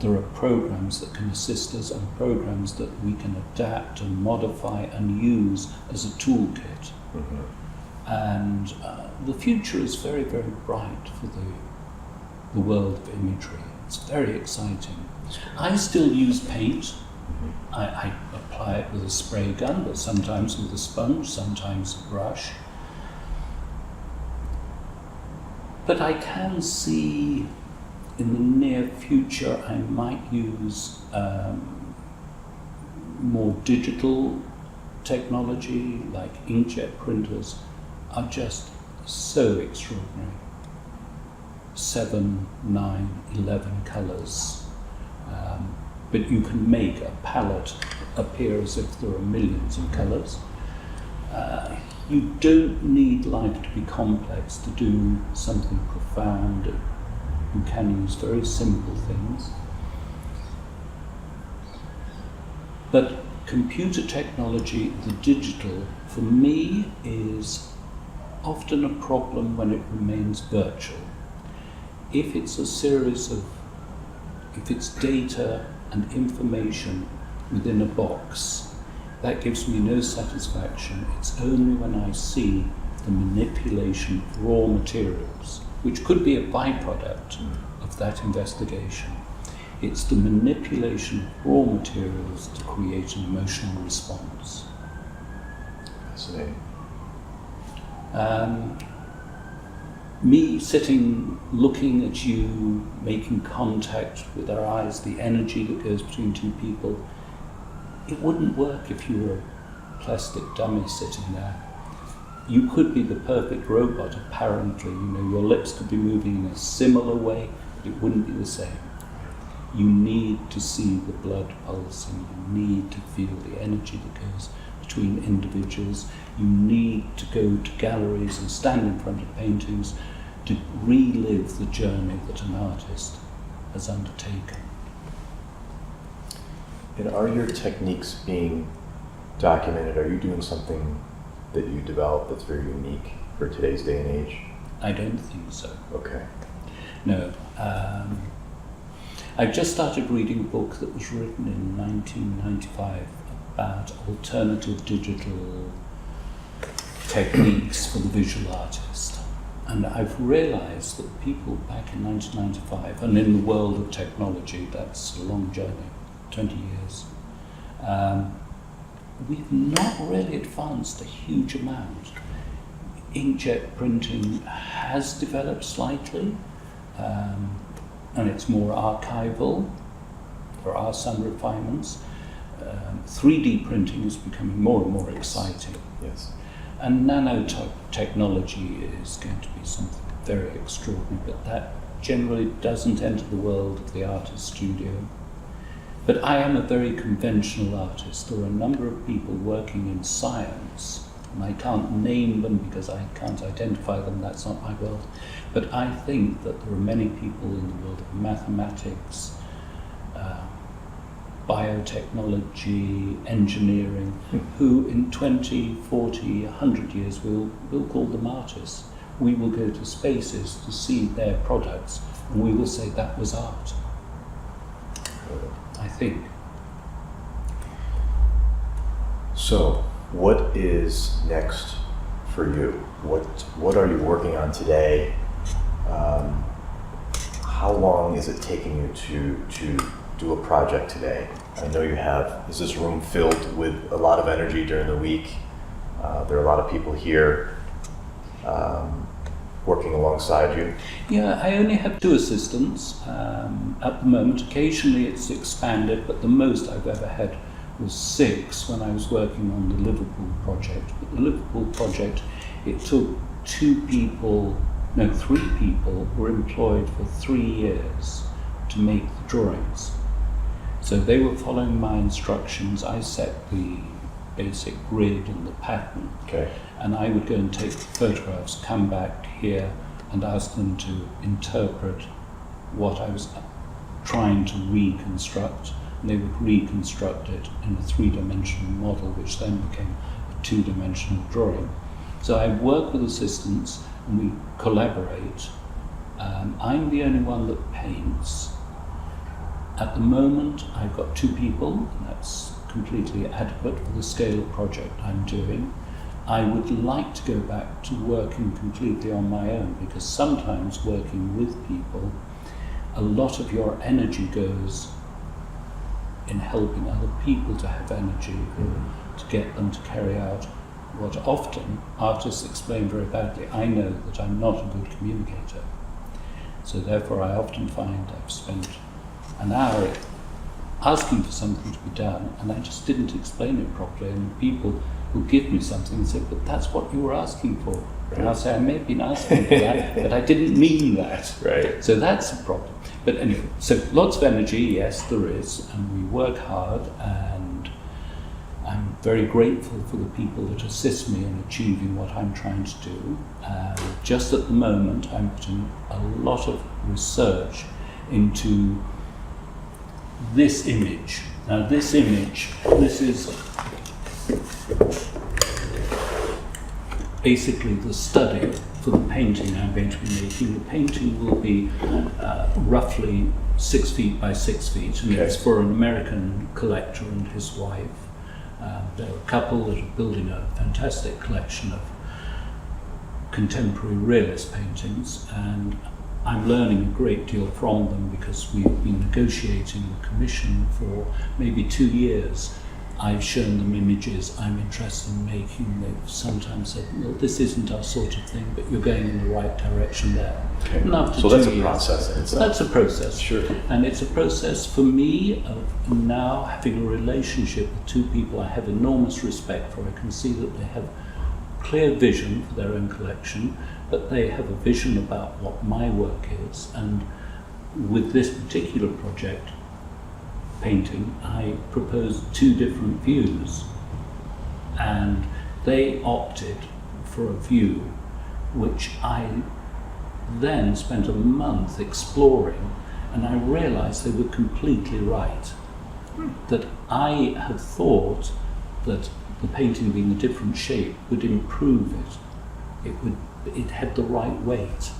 there are programs that can assist us and programs that we can adapt and modify and use as a toolkit. And the future is very, very bright for the world of imagery. It's very exciting. I still use paint. I apply it with a spray gun, but sometimes with a sponge, sometimes a brush. But I can see in the near future I might use more digital technology, like inkjet printers are just so extraordinary. 7, 9, 11 colours. But you can make a palette appear as if there are millions of colours. You don't need life to be complex to do something profound. You can use very simple things. But computer technology, the digital, for me is often a problem when it remains virtual. If it's a series of, if it's data and information within a box, that gives me no satisfaction. It's only when I see the manipulation of raw materials, which could be a byproduct of that investigation. It's the manipulation of raw materials to create an emotional response. Fascinating. Me sitting, looking at you, making contact with our eyes, the energy that goes between two people, it wouldn't work if you were a plastic dummy sitting there. You could be the perfect robot, apparently. Your lips could be moving in a similar way, but it wouldn't be the same. You need to see the blood pulsing. You need to feel the energy that goes between individuals. You need to go to galleries and stand in front of paintings to relive the journey that an artist has undertaken. And are your techniques being documented? Are you doing something that you developed that's very unique for today's day and age? I don't think so. Okay. No. I've just started reading a book that was written in 1995 about alternative digital techniques for the visual artist. And I've realized that people back in 1995, and in the world of technology, that's a long journey, 20 years, we've not really advanced a huge amount. Inkjet printing has developed slightly, and it's more archival. There are some refinements. 3D printing is becoming more and more exciting. Yes. And nanotechnology is going to be something very extraordinary, but that generally doesn't enter the world of the artist studio. But I am a very conventional artist. There are a number of people working in science, and I can't name them because I can't identify them, that's not my world. But I think that there are many people in the world of mathematics, biotechnology, engineering, who in 20, 40, 100 years we'll call them artists. We will go to spaces to see their products, and we will say that was art. I think. So, what is next for you? What are you working on today? How long is it taking you to do a project today? I know is this room filled with a lot of energy during the week? There are a lot of people here working alongside you. Yeah, I only have 2 assistants at the moment. Occasionally it's expanded, but the most I've ever had was 6 when I was working on the Liverpool project. But the Liverpool project, it took 3 people were employed for 3 years to make the drawings. So they were following my instructions. I set the basic grid and the pattern. Okay. And I would go and take photographs, come back here and ask them to interpret what I was trying to reconstruct. And they would reconstruct it in a 3-dimensional model, which then became a 2-dimensional drawing. So I work with assistants and we collaborate. I'm the only one that paints. At the moment, I've got 2 people, and that's completely adequate for the scale of project I'm doing. I would like to go back to working completely on my own, because sometimes working with people, a lot of your energy goes in helping other people to have energy, or to get them to carry out what often artists explain very badly. I know that I'm not a good communicator. So therefore I often find I've spent an hour asking for something to be done, and I just didn't explain it properly, and people will give me something and say, but that's what you were asking for. Right. And I'll say, I may have been asking for that, but I didn't mean that. Right. So that's a problem. But anyway, so lots of energy, yes, there is, and we work hard, and I'm very grateful for the people that assist me in achieving what I'm trying to do. Just at the moment, I'm putting a lot of research into this image. Now this image, this is basically the study for the painting I'm going to be making. The painting will be roughly 6 feet by 6 feet, and it's for an American collector and his wife. They're a couple that are building a fantastic collection of contemporary realist paintings, and I'm learning a great deal from them because we've been negotiating a commission for maybe 2 years. I've shown them images I'm interested in making. They've sometimes said, well, this isn't our sort of thing, but you're going in the right direction there. Okay. And after so 2 that's years, a process. That's a process. Sure. And it's a process for me of now having a relationship with 2 people I have enormous respect for. I can see that they have clear vision for their own collection, but they have a vision about what my work is. And with this particular project, painting, I proposed 2 different views, and they opted for a view which I then spent a month exploring, and I realized they were completely right. That I had thought that the painting being a different shape would improve it. It had the right weight.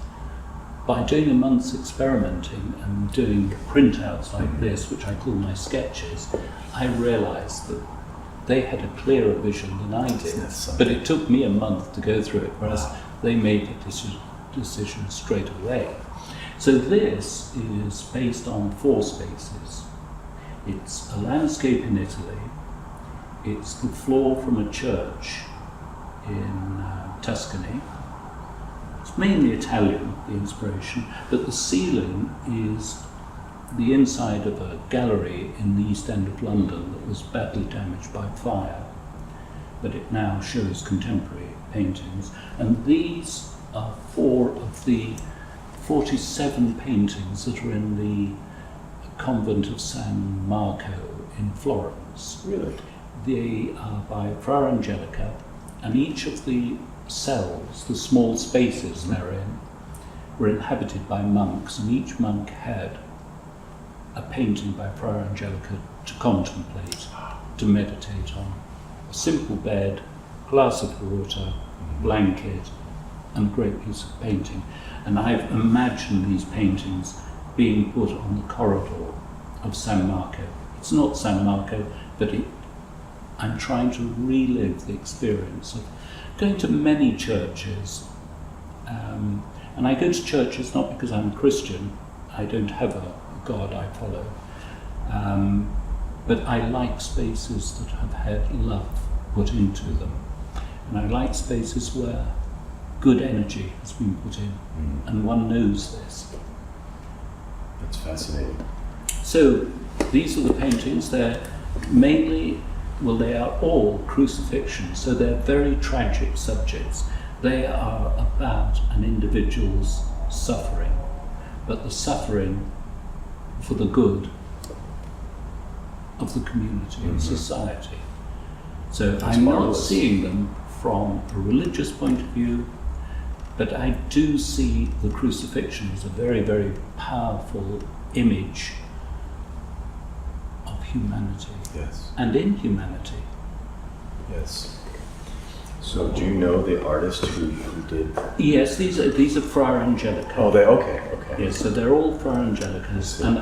By doing a month's experimenting and doing printouts like this, which I call my sketches, I realized that they had a clearer vision than I did. But it took me a month to go through it, whereas they made a decision straight away. So this is based on 4 spaces. It's a landscape in Italy. It's the floor from a church in Tuscany. It's mainly Italian, the inspiration, but the ceiling is the inside of a gallery in the East End of London that was badly damaged by fire, but it now shows contemporary paintings. And these are 4 of the 47 paintings that are in the convent of San Marco in Florence. Really? They are by Fra Angelica, and each of the cells, the small spaces therein, were inhabited by monks, and each monk had a painting by Fra Angelica to contemplate, to meditate on. A simple bed, glass of water, blanket, and a great piece of painting. And I've imagined these paintings being put on the corridor of San Marco It's not San Marco, but I'm trying to relive the experience of going to many churches. And I go to churches not because I'm a Christian, I don't have a God I follow, but I like spaces that have had love put into them. And I like spaces where good energy has been put in, and one knows this. That's fascinating. So these are the paintings. They're mainly, well, they are all crucifixions, so they're very tragic subjects. They are about an individual's suffering, but the suffering for the good of the community and society. So That's I'm marvelous. not seeing them from a religious point of view, but I do see the crucifixion as a very, very powerful image of humanity Yes. and inhumanity. Yes. So do you know the artist who did? Yes, these are Fra Angelica. Oh, okay. Yes, so they're all Fra Angelicas, and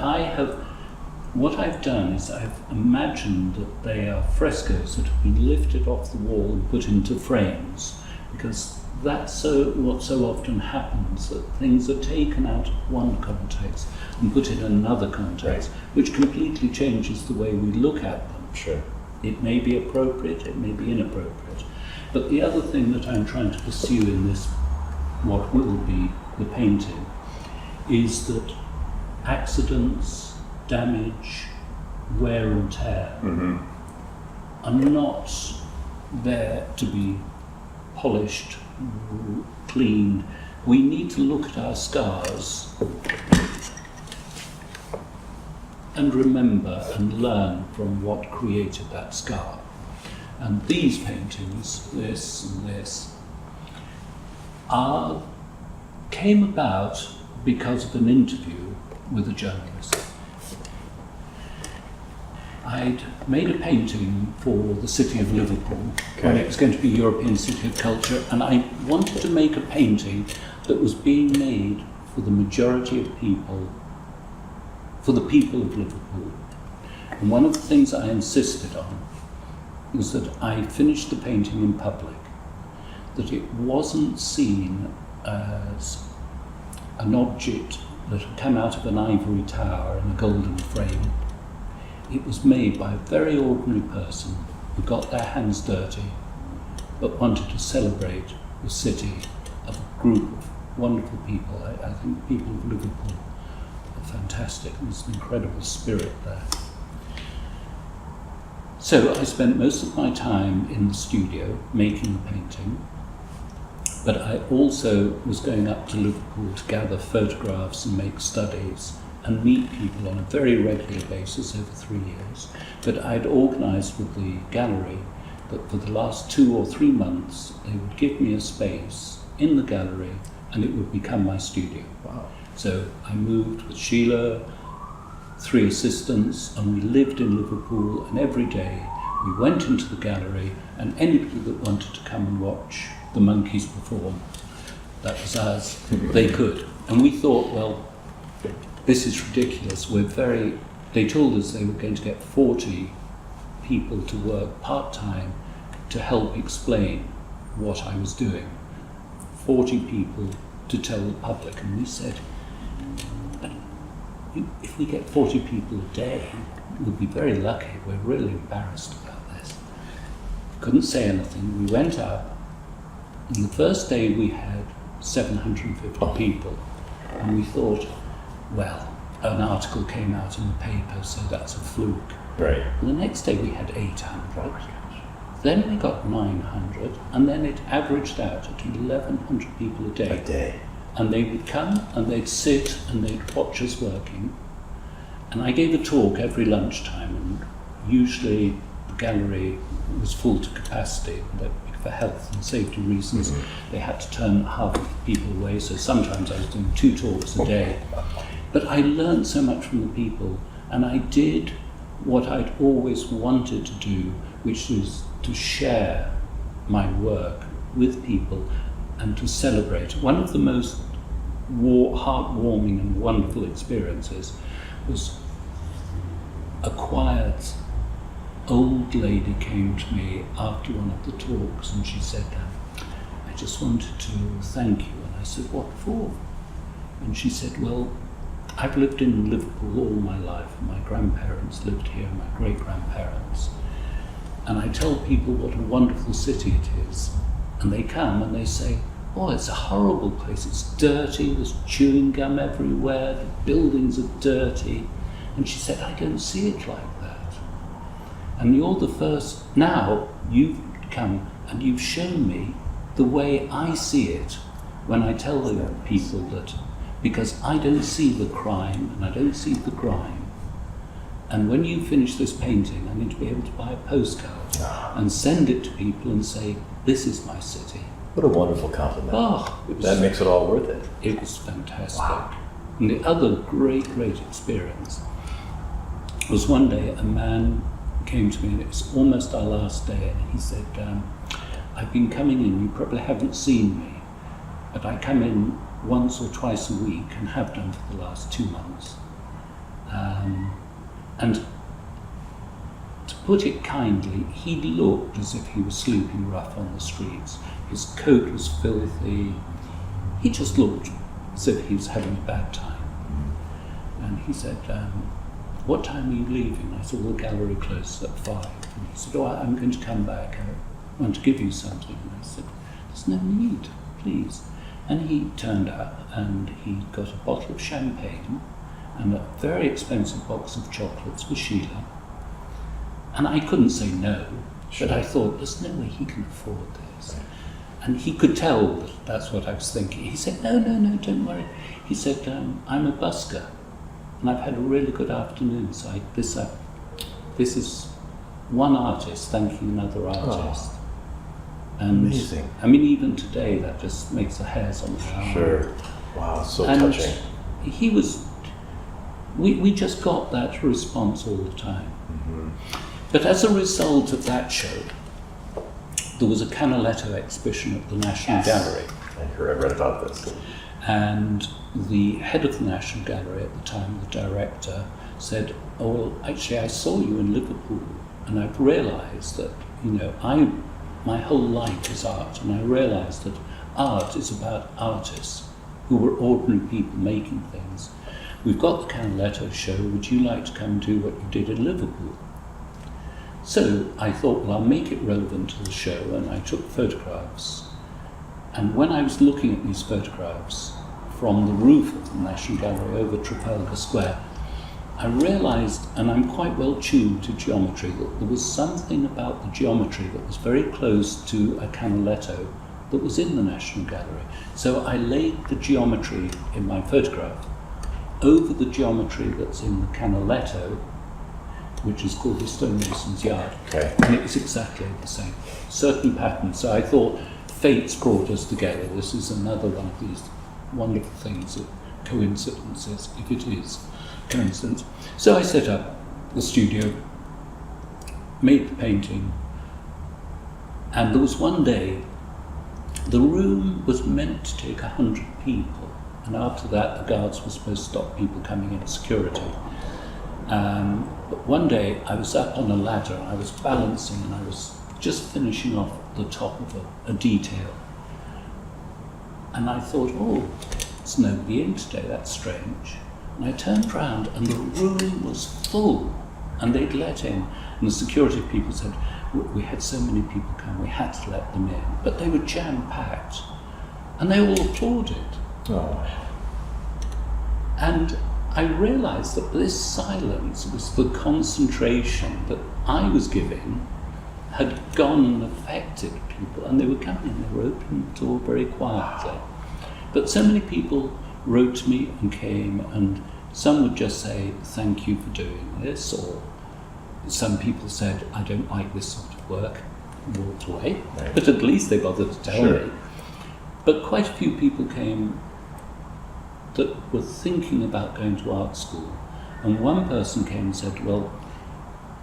what I've done is I've imagined that they are frescoes that have been lifted off the wall and put into frames, because that's what so often happens, that things are taken out of one context and put in another context, which completely changes the way we look at them. Sure. It may be appropriate, it may be inappropriate. But the other thing that I'm trying to pursue in this, what will be the painting, is that accidents, damage, wear and tear are not there to be polished, cleaned. We need to look at our scars and remember and learn from what created that scar. And these paintings, this and this, came about because of an interview with a journalist. I'd made a painting for the city of Liverpool when it was going to be European City of Culture, and I wanted to make a painting that was being made for the majority of people, for the people of Liverpool. And one of the things I insisted on was that I finished the painting in public, that it wasn't seen as an object that had come out of an ivory tower in a golden frame. It was made by a very ordinary person who got their hands dirty but wanted to celebrate the city of a group of wonderful people. I think people of Liverpool are fantastic. There's an incredible spirit there. So I spent most of my time in the studio making the painting, but I also was going up to Liverpool to gather photographs and make studies and meet people on a very regular basis over 3 years. But I'd organised with the gallery that for the last 2 or 3 months they would give me a space in the gallery and it would become my studio. Wow. So I moved with Sheila, 3 assistants, and we lived in Liverpool, and every day we went into the gallery and anybody that wanted to come and watch the monkeys perform, that was us, they could. And we thought, well, this is ridiculous. They told us they were going to get 40 people to work part-time to help explain what I was doing. 40 people to tell the public. And we said, but if we get 40 people a day, we'll be very lucky. We're really embarrassed about this. Couldn't say anything. We went up, and the first day we had 750 people. And we thought, well, an article came out in the paper, so that's a fluke. Right. And the next day we had 800. Then we got 900, and then it averaged out at 1,100 people a day. A day. And they would come and they'd sit and they'd watch us working. And I gave a talk every lunchtime, and usually the gallery was full to capacity. For health and safety reasons, they had to turn half of the people away, so sometimes I was doing 2 talks a day. But I learned so much from the people, and I did what I'd always wanted to do, which was to share my work with people and to celebrate. One of the most heartwarming and wonderful experiences was a quiet old lady came to me after one of the talks, and she said, I just wanted to thank you. And I said, what for? And she said, well, I've lived in Liverpool all my life. My grandparents lived here, my great-grandparents. And I tell people what a wonderful city it is. And they come and they say, oh, it's a horrible place. It's dirty, there's chewing gum everywhere, the buildings are dirty. And she said, I don't see it like that. And you're the first, now you've come and you've shown me the way I see it when I tell the people that, because I don't see the crime and I don't see the grime. And when you finish this painting, I need to be able to buy a postcard and send it to people and say, this is my city. What a wonderful compliment. Oh, That makes it all worth it. It was fantastic. Wow. And the other great experience was one day a man came to me, and it was almost our last day, and he said, I've been coming in, you probably haven't seen me, but I come in once or twice a week and have done for the last 2 months. And to put it kindly, he looked as if he was sleeping rough on the streets. His coat was filthy. He just looked as if he was having a bad time. And he said, what time are you leaving? I said, well, the gallery closes at 5. And he said, oh, I'm going to come back. I want to give you something. And I said, there's no need, please. And he turned up and he got a bottle of champagne and a very expensive box of chocolates for Sheila. And I couldn't say no, but I thought, there's no way he can afford this. And he could tell that that's what I was thinking. He said, no, don't worry. He said, I'm a busker, and I've had a really good afternoon. So this is one artist thanking another artist. And amazing. I mean, even today, that just makes the hairs on my arm. Sure. Wow, so And touching. he was, we just got that response all the time. But as a result of that show, there was a Canaletto exhibition at the National Gallery. I read about this. And the head of the National Gallery at the time, the director, said, oh, well, actually, I saw you in Liverpool, and I've realised that, my whole life is art, and I realised that art is about artists who were ordinary people making things. We've got the Canaletto show, would you like to come and do what you did in Liverpool? So I thought, well, I'll make it relevant to the show, and I took photographs. And when I was looking at these photographs from the roof of the National Gallery over Trafalgar Square, I realised, and I'm quite well tuned to geometry, that there was something about the geometry that was very close to a Canaletto that was in the National Gallery. So I laid the geometry in my photograph over the geometry that's in the Canaletto, which is called the Stonemason's Yard. Okay. And it was exactly the same. Certain patterns. So I thought, fate's brought us together. This is another one of these wonderful things, of coincidences, if it is coincidence. So I set up the studio, made the painting, and there was one day, the room was meant to take 100 people, and after that the guards were supposed to stop people coming in, security. But one day I was up on a ladder, and I was balancing, and I was just finishing off the top of a detail. And I thought, oh, there's nobody in today, that's strange. And I turned round, and the room was full, and they'd let in. And the security people said, we had so many people come, we had to let them in. But they were jam-packed, and they all applauded. Oh. And I realised that this silence was the concentration that I was giving had gone and affected people, and they were coming, they were opening the door very quietly. But so many people wrote to me and came, and some would just say, thank you for doing this, or some people said, I don't like this sort of work, and walked away. Right. But at least they bothered to tell Sure. me. But quite a few people came that were thinking about going to art school. And one person came and said, well,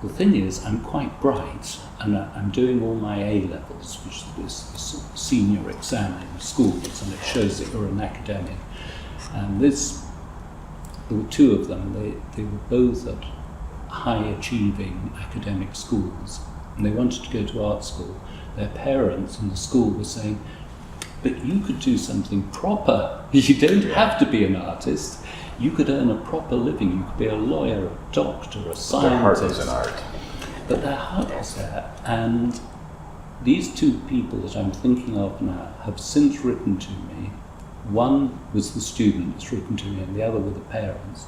the thing is, I'm quite bright, and I'm doing all my A-levels, which is the senior exam in schools, and it shows that you're an academic. And there were two of them, they were both at high-achieving academic schools, and they wanted to go to art school, their parents and the school were saying, but you could do something proper. You don't have to be an artist. You could earn a proper living. You could be a lawyer, a doctor, a scientist. Their heart was in art. But their heart was there. And these two people that I'm thinking of now have since written to me. One was the student that's written to me, and the other were the parents.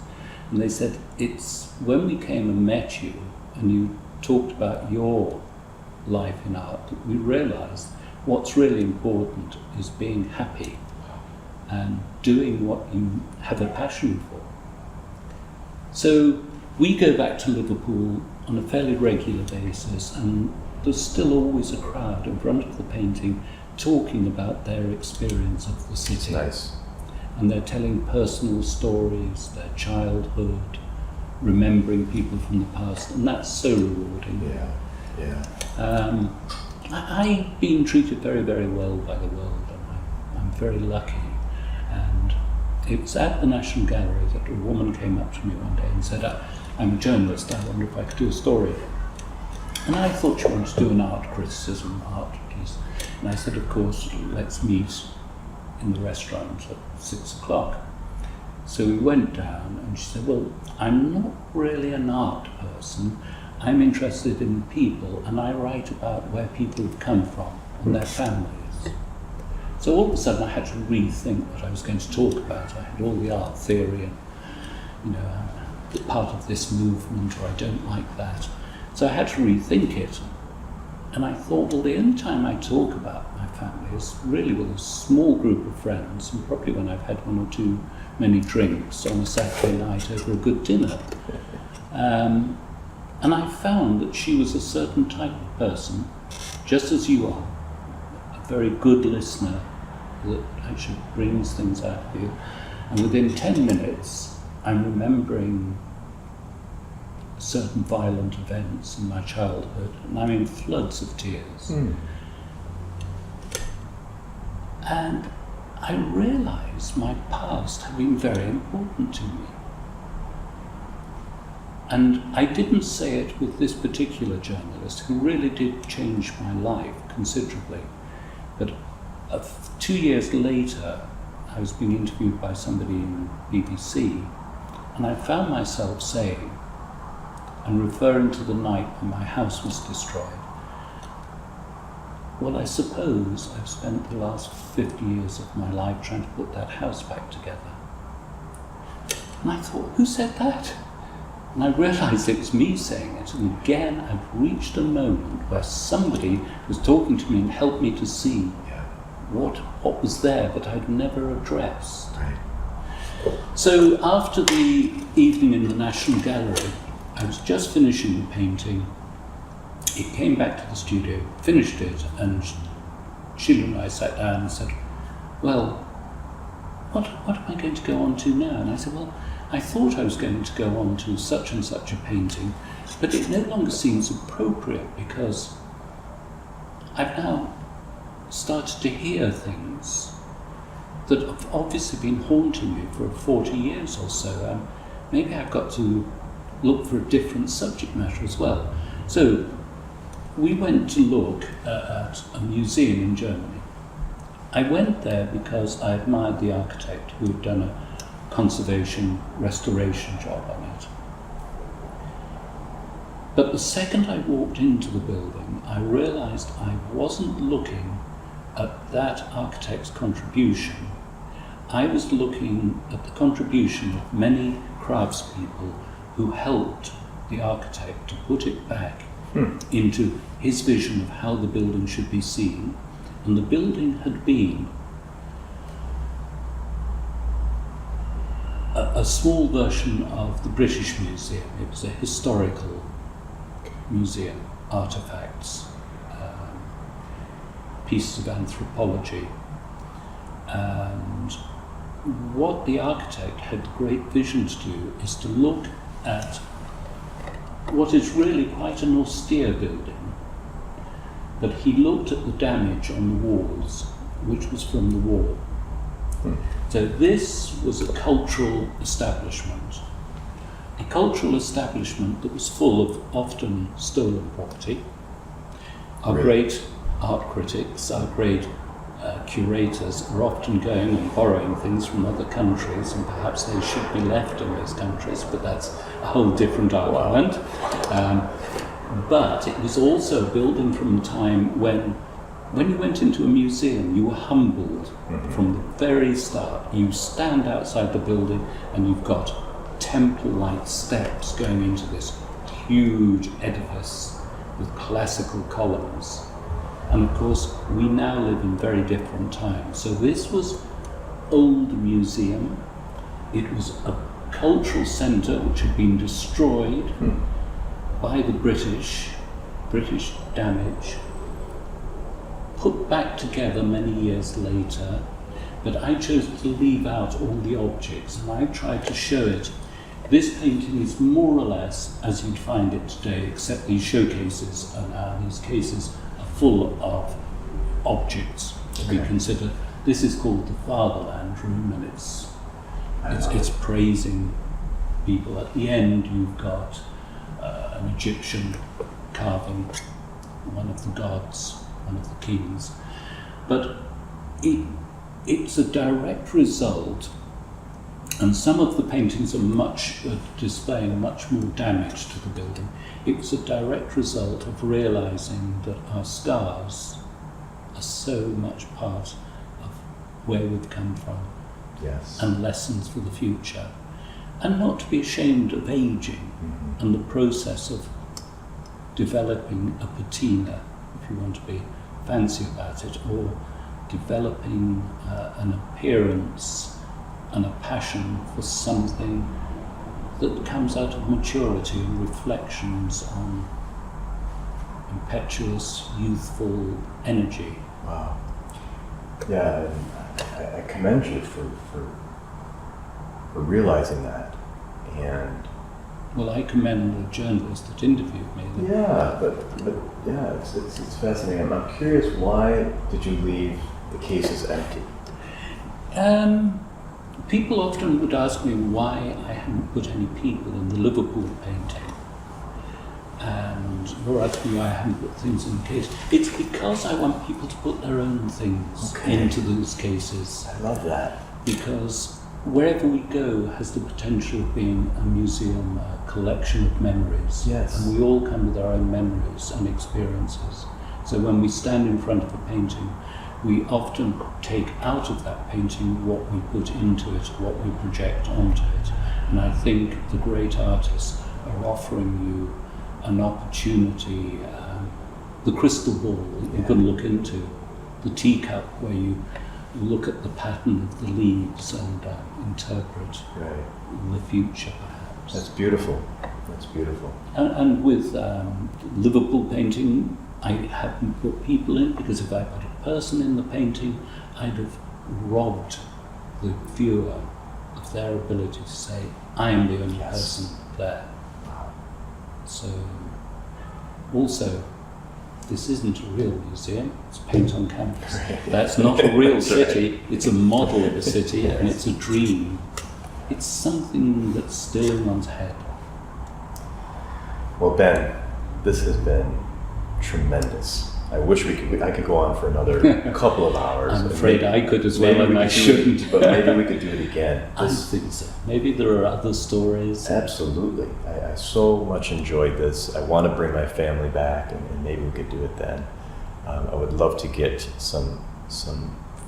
And they said, it's when we came and met you, and you talked about your life in art, that we realised what's really important is being happy and doing what you have a passion for. So we go back to Liverpool on a fairly regular basis, and there's still always a crowd in front of the painting talking about their experience of the city. Nice. And they're telling personal stories, their childhood, remembering people from the past, and that's so rewarding. Yeah. I've been treated very, very well by the world, and I'm very lucky. And it was at the National Gallery that a woman came up to me one day and said, I'm a journalist, I wonder if I could do a story. And I thought she wanted to do an art criticism, art piece. And I said, of course, let's meet in the restaurant at 6 o'clock. So we went down, and she said, well, I'm not really an art person. I'm interested in people, and I write about where people have come from and their families. So all of a sudden I had to rethink what I was going to talk about. I had all the art theory and, the part of this movement, or I don't like that. So I had to rethink it. And I thought, well, the only time I talk about my family is really with a small group of friends, and probably when I've had one or too many drinks on a Saturday night over a good dinner. And I found that she was a certain type of person, just as you are, a very good listener that actually brings things out of you. And within 10 minutes, I'm remembering certain violent events in my childhood, and I'm in floods of tears. And I realised my past had been very important to me. And I didn't say it with this particular journalist, who really did change my life considerably. But 2 years later, I was being interviewed by somebody in BBC, and I found myself saying, and referring to the night when my house was destroyed, well, I suppose I've spent the last 50 years of my life trying to put that house back together. And I thought, who said that? And I realised it was me saying it, and again I've reached a moment where somebody was talking to me and helped me to see what was there that I'd never addressed. Right. So after the evening in the National Gallery, I was just finishing the painting. He came back to the studio, finished it, and Sheila and I sat down and said, well, what am I going to go on to now? And I said, well, I thought I was going to go on to such and such a painting, but it no longer seems appropriate because I've now started to hear things that have obviously been haunting me for 40 years or so. Maybe I've got to look for a different subject matter as well. So we went to look at a museum in Germany. I went there because I admired the architect who had done a conservation restoration job on it. But the second I walked into the building, I realised I wasn't looking at that architect's contribution. I was looking at the contribution of many craftspeople who helped the architect to put it back into his vision of how the building should be seen. And the building had been a small version of the British Museum. It was a historical museum, artefacts, pieces of anthropology. And what the architect had the great vision to do is to look at what is really quite an austere building, but he looked at the damage on the walls, which was from the war. So this was a cultural establishment a cultural establishment that was full of often stolen property. Our Really? great art critics, our great curators are often going and borrowing things from other countries, and perhaps they should be left in those countries, but that's a whole different argument. But it was also a building from a time when you went into a museum, you were humbled from the very start. You stand outside the building and you've got temple-like steps going into this huge edifice with classical columns. And of course, we now live in very different times. So this was old museum. It was a cultural centre which had been destroyed by the British damage, put back together many years later. But I chose to leave out all the objects, and I tried to show it. This painting is more or less as you'd find it today, except these showcases are now, these cases are full of objects to be considered. This is called the Fatherland Room, and it's praising people. At the end, you've got an Egyptian carving one of the gods, one of the kings. But it's a direct result, and some of the paintings are displaying much more damage to the building. It's a direct result of realizing that our scars are so much part of where we've come from. Yes. And lessons for the future. And not to be ashamed of aging and the process of developing a patina, if you want to be fancy about it, or developing an appearance and a passion for something that comes out of maturity and reflections on impetuous, youthful energy. Wow. Yeah, and I commend you for realizing that. And well, I commend the journalist that interviewed me. yeah, but yeah, it's fascinating. I'm curious, why did you leave the cases empty? People often would ask me why I hadn't put any people in the Liverpool painting, and or ask me why I hadn't put things in the case. It's because I want people to put their own things into those cases. I love that. Because wherever we go has the potential of being a museum, a collection of memories. Yes. And we all come with our own memories and experiences. So when we stand in front of a painting, we often take out of that painting what we put into it, what we project onto it. And I think the great artists are offering you an opportunity, the crystal ball that you can look into, the teacup where you look at the pattern of the leaves and interpret the future, perhaps. That's beautiful. That's beautiful. And with Liverpool painting, I haven't put people in, because if I put a person in the painting, I'd have robbed the viewer of their ability to say, I am the only person there. So, also, this isn't a real museum, it's paint on canvas. That's not a real city, it's a model of a city, and it's a dream. It's something that's still in one's head. Well, Ben, this has been tremendous. I wish I could go on for another couple of hours. I'm afraid I could as well, and I shouldn't. But maybe we could do it again. I think so. Maybe there are other stories. Absolutely. I so much enjoyed this. I want to bring my family back, and maybe we could do it then. I would love to get some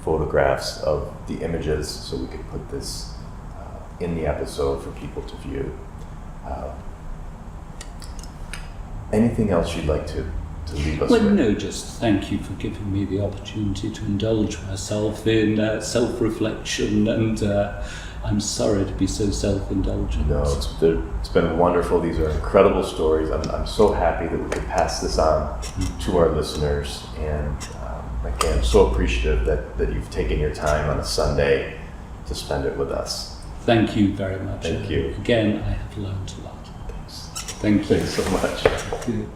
photographs of the images so we could put this in the episode for people to view. Anything else you'd like to leave us Well, with? no, just thank you for giving me the opportunity to indulge myself in self-reflection, and I'm sorry to be so self-indulgent. No, it's been wonderful. These are incredible stories. I'm so happy that we could pass this on to our listeners, and again, I'm so appreciative that you've taken your time on a Sunday to spend it with us. Thank you very much. Thank you. Again, I have learned a lot. Thank you. Thanks so much. Good.